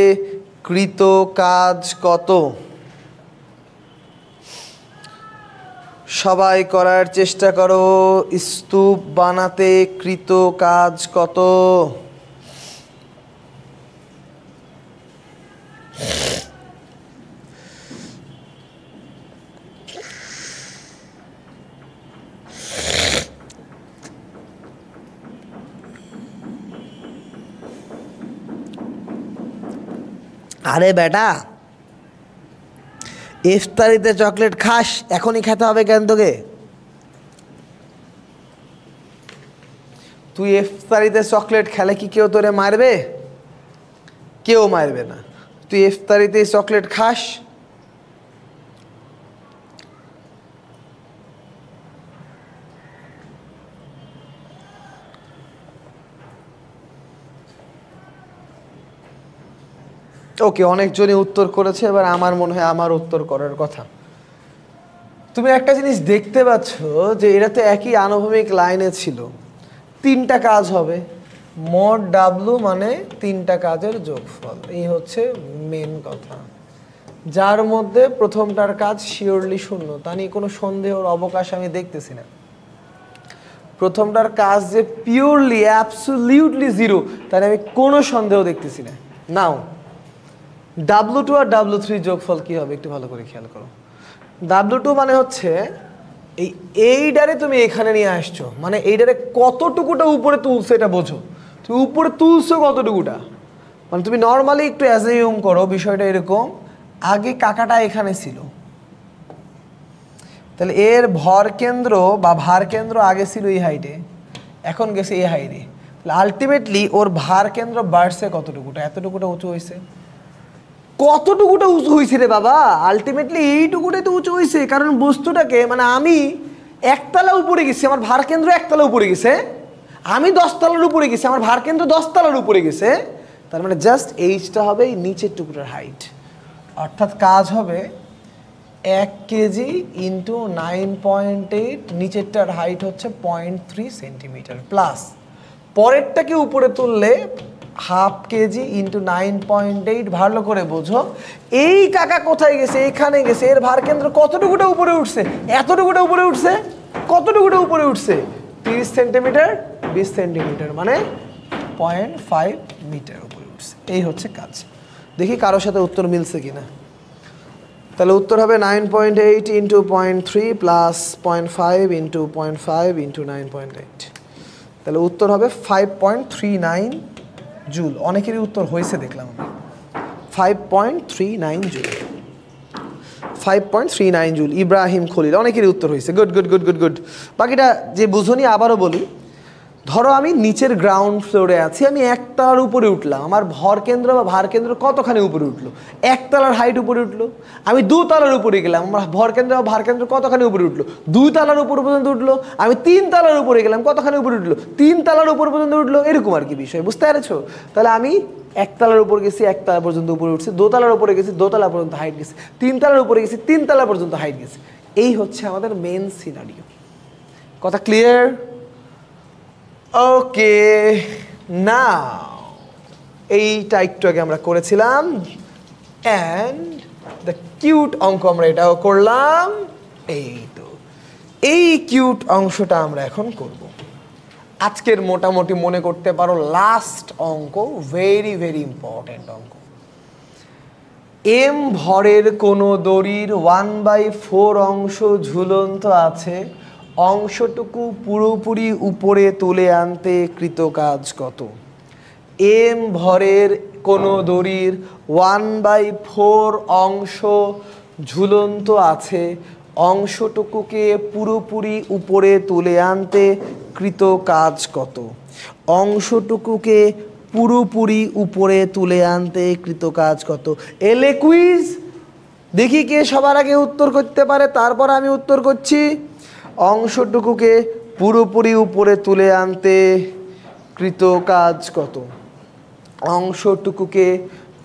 কৃত কাজ কত? সবাই করার চেষ্টা করো। স্তূপ বানাতে কৃত কাজ কত? আরে বেটা, ইফতারিতে চকলেট খাস, এখনই খেতে হবে কেন তোকে? তুই ইফতারিতে চকলেট খেলে কি কেউ তোরে মারবে? কেউ মারবে না। তুই ইফতারিতে চকলেট খাস? ওকে, অনেকজনই উত্তর করেছে। এবার আমার মনে হয় আমার উত্তর করার কথা। তুমি একটা জিনিস দেখতে পাচ্ছ যে এরা তো একই আনুভূমিক লাইনে ছিল। 3টা কাজ হবে, মোট ডাব্লু মানে 3টা কাজের যোগফল। এই হচ্ছে মেন কথা, যার মধ্যে প্রথমটার কাজ শিওরলি 0, তা নিয়ে কোনো সন্দেহের অবকাশ আমি দেখতেছি না। প্রথমটার কাজ যে পিওরলি অ্যাবসলিউটলি 0, তাহলে আমি কোনো সন্দেহ দেখতেছি না। নাও W2 আর W3 যোগফল কি হবে একটু ভালো করে খেয়াল করো। W2 মানে হচ্ছে এইটারে তুমি এখানে নিয়ে আসছো, মানে এইটারে কতটুকুটা উপরে তুলছো এটা বোঝো। তুমি উপরে তুলছো কতটুকুটা, মানে তুমি নর্মালি একটু অ্যাজিউম করো বিষয়টা এরকম, আগে কাকাটা এখানে ছিল, তাহলে এর ভর কেন্দ্র বা ভার কেন্দ্র আগে ছিল এই হাইটে, এখন গেছে এই হাইটে। তাহলে আলটিমেটলি ওর ভার কেন্দ্র বাড়ছে কতটুকুটা, এতটুকুটা উঁচু হয়েছে। কতটুকুটা উঁচু হয়েছে রে বাবা, আলটিমেটলি এইটুকুটাই তো উঁচু হয়েছে। কারণ বস্তুটাকে, মানে আমি একতলা উপরে গেছি, আমার ভার কেন্দ্র একতলা উপরে গেছে। আমি 10 তলার উপরে গেছি, আমার ভার কেন্দ্র 10 তলার উপরে গেছে। তার মানে জাস্ট এইচটা হবে এই নিচের টুকরার হাইট, অর্থাৎ কাজ হবে 1 কেজি ইন্টু 9.8, নিচেরটার হাইট হচ্ছে 0.3 সেন্টিমিটার প্লাস পরেরটাকে উপরে তুললে 1/2 কেজি ইন্টু 9.8। ভালো করে বোঝো, এই কাকা কোথায় গেছে, এখানে গেছে, এর ভার কেন্দ্র কতটুকুটা উপরে উঠছে, এতটুকুটা উপরে উঠছে। কতটুকুটা উপরে উঠছে, 30 সেন্টিমিটার, 20 সেন্টিমিটার, মানে 0.5 মিটার উপরে উঠছে। এই হচ্ছে কাজ। দেখি কারোর সাথে উত্তর মিলছে কিনা। তাহলে উত্তর হবে 9.8 ইন্টু 0.3 প্লাস 0.5 ইন্টু 0.5 ইন্টু 9.8। তাহলে উত্তর হবে 5.39 জুল। অনেকেরই উত্তর হয়েছে দেখলাম আমি, 5.39 জুল, 5.39 জুল। ইব্রাহিম খলিল, অনেকেরই উত্তর হয়েছে। Good good good good good. বাকিটা যে বুঝুনি আবারও বলি। ধরো আমি নিচের গ্রাউন্ড ফ্লোরে আছি, আমি 1 তলার উপরে উঠলাম, আমার ভর কেন্দ্র বা ভার কেন্দ্র কতখানি উপরে উঠলো, 1 তলার হাইট উপরে উঠলো। আমি 2 তলার উপরে গেলাম, আমার ভর কেন্দ্র বা ভার কেন্দ্র কতখানি উপরে উঠলো, 2 তলার উপর পর্যন্ত উঠলো। আমি 3 তলার উপরে গেলাম, কতখানি উপরে উঠলো, 3 তলার উপর পর্যন্ত উঠলো। এরকম আর কি বিষয়, বুঝতে পেরেছো? তাহলে আমি 1 তলার উপর গেছি, 1 তলা পর্যন্ত উপরে উঠছে, 2 তলার উপরে গেছি, 2 তলা পর্যন্ত হাইট গেছে, 3 তলার উপরে গেছি, 3 তলা পর্যন্ত হাইট গেছে। এই হচ্ছে আমাদের মেন সিনারিও। কথা ক্লিয়ার? ওকে, নাও এইটা একটু আগে আমরা করেছিলাম, অ্যান্ড দ্য কিউট অঙ্ক আমরা এটাও করলাম। এই তো এই কিউট অংশটা আমরা এখন করব। আজকের মোটামুটি মনে করতে পারো লাস্ট অঙ্ক, ভেরি ভেরি ইম্পর্টেন্ট অঙ্ক। এম ভরের কোনো দড়ির 1/4 অংশ ঝুলন্ত আছে, অংশটুকু পুরোপুরি উপরে তুলে আনতে কৃত কাজ কত? এম ভরের কোনো দড়ির 1/4 অংশ ঝুলন্ত আছে, অংশটুকুকে পুরোপুরি উপরে তুলে আনতে কৃত কাজ কত? অংশটুকুকে পুরোপুরি উপরে তুলে আনতে কৃত কাজ কত? এলে কুইজ, দেখি কে সবার আগে উত্তর করতে পারে, তারপর আমি উত্তর করছি। অংশটুকুকে পুরোপুরি উপরে তুলে আনতে কৃত কাজ কত? অংশটুকুকে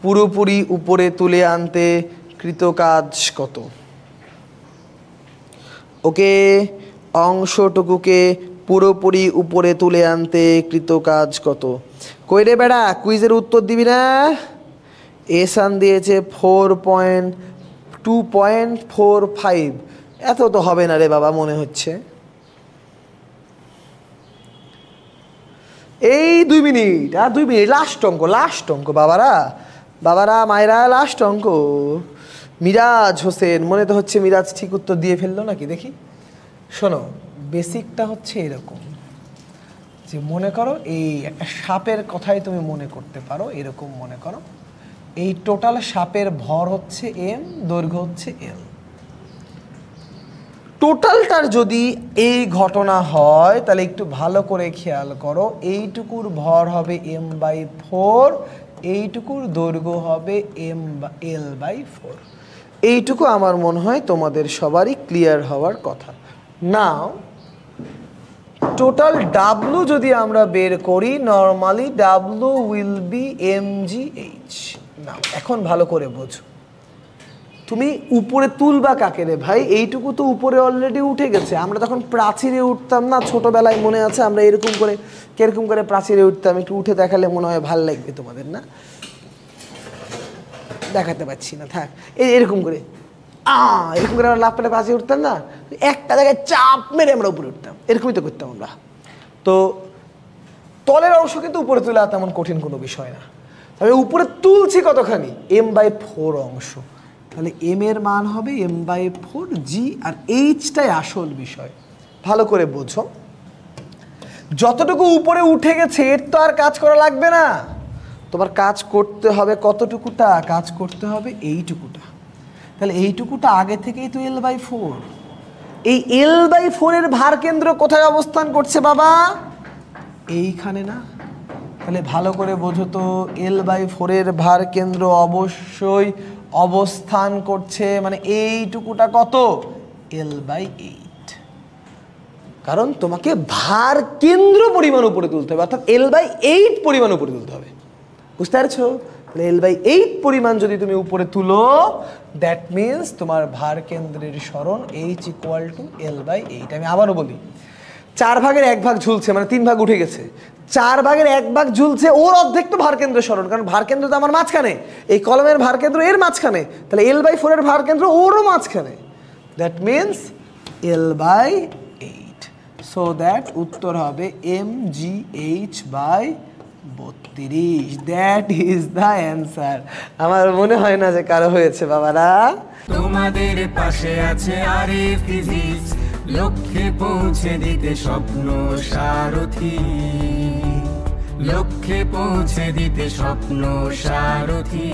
পুরোপুরি উপরে তুলে আনতে কৃত কাজ কত? ওকে, অংশটুকুকে পুরোপুরি উপরে তুলে আনতে কৃত কাজ কত? কই রে বেড়া, কুইজের উত্তর দিবি না? এসান দিয়েছে 2.45। এত তো হবে না রে বাবা, মনে হচ্ছে। এই 2 মিনিট, আর 2 মিনিট, লাস্ট অঙ্ক, লাস্ট অঙ্ক বাবারা, বাবারা মায়েরা, লাস্ট অঙ্ক। মিরাজ হোসেন, মনে তো হচ্ছে মিরাজ ঠিক উত্তর দিয়ে ফেললো নাকি, দেখি। শোনো, বেসিকটা হচ্ছে এরকম যে মনে করো এই একটা সাপের কথাই তুমি মনে করতে পারো, এরকম মনে করো এই টোটাল সাপের ভর হচ্ছে এম, দৈর্ঘ্য হচ্ছে এল। টোটালটার যদি এই ঘটনা হয় তাহলে একটু ভালো করে খেয়াল করো, এইটুকুর ভর হবে m/4, এইটুকুর দৈর্ঘ্য হবে L/4। এইটুকু আমার মনে হয় তোমাদের সবারই ক্লিয়ার হওয়ার কথা। নাও টোটাল ডাব্লু যদি আমরা বের করি, normally W will be mgh। নাও এখন ভালো করে বোঝো, তুমি উপরে তুলবা কাকে রে ভাই? এইটুকু তো উপরে অলরেডি উঠে গেছে। আমরা তখন প্রাচীরে উঠতাম না ছোটবেলায়, মনে আছে? আমরা এরকম করে কিরকম করে প্রাচীরে উঠতাম, একটু উঠে দেখালে মনে হয় ভাল লাগবে তোমাদের, না? দেখাতে পাচ্ছি না, থাক। এরকম করে এরকম করে আমরা লাফ পেলে প্রাচীরে উঠতাম না, একটা জায়গায় চাপ মেরে আমরা উপরে উঠতাম, এরকমই তো করতাম আমরা। তো তলের অংশ কিন্তু উপরে তোলা তেমন কঠিন কোনো বিষয় না। তবে উপরে তুলছি কতখানি? m/4 অংশ। তাহলে m এর মান হবে m/4 g, আর এইচটাই আসল বিষয়। ভালো করে বোঝো, যতটুকু উপরে উঠে গেছে এর তো আর কাজ করা লাগবে না, তোমার কাজ করতে হবে কতটুকুটা? কাজ করতে হবে এইটুকুটা। তাহলে এইটুকুটা আগে থেকেই তো L/4। এই L/4 এর ভার কেন্দ্র কোথায় অবস্থান করছে বাবা? এইখানে না? তাহলে ভালো করে বোঝো তো, L/4 এর ভার কেন্দ্র অবশ্যই অবস্থান করছে, মানে এইটুকুটা কত? L/8। কারণ তোমাকে ভার কেন্দ্র পরিমাণ উপরে তুলতে হবে, অর্থাৎ L/8 পরিমাণ উপরে তুলতে হবে। বুঝতে পারছো? তাহলে L/8 পরিমাণ যদি তুমি উপরে তুলো, দ্যাট মিনস তোমার ভার কেন্দ্রের সরণ H = L/8। আমি আবারও বলি, 4 ভাগের 1 ভাগ ঝুলছে, মানে 3 ভাগ উঠে গেছে। 4 ভাগের 1 ভাগ ঝুলছে, ওর অর্ধেক তো ভার কেন্দ্রের সরণ, কারণ ভার কেন্দ্র তো আমার মাঝখানে, এই কলমের ভার কেন্দ্র এর মাঝখানে, তাহলে L/4 এর ভার কেন্দ্র ওরও মাঝখানে, that means L/8। So that উত্তর হবে mgh/32। That is the answer. আমার মনে হয় না যে কারো হয়েছে বাবারা। তোমাদের পাশে আছে আরে ফিজিক্স, লক্ষ্যে পৌঁছে দিতে স্বপ্ন সারথি, লক্ষ্যে পৌঁছে দিতে স্বপ্ন সারথি।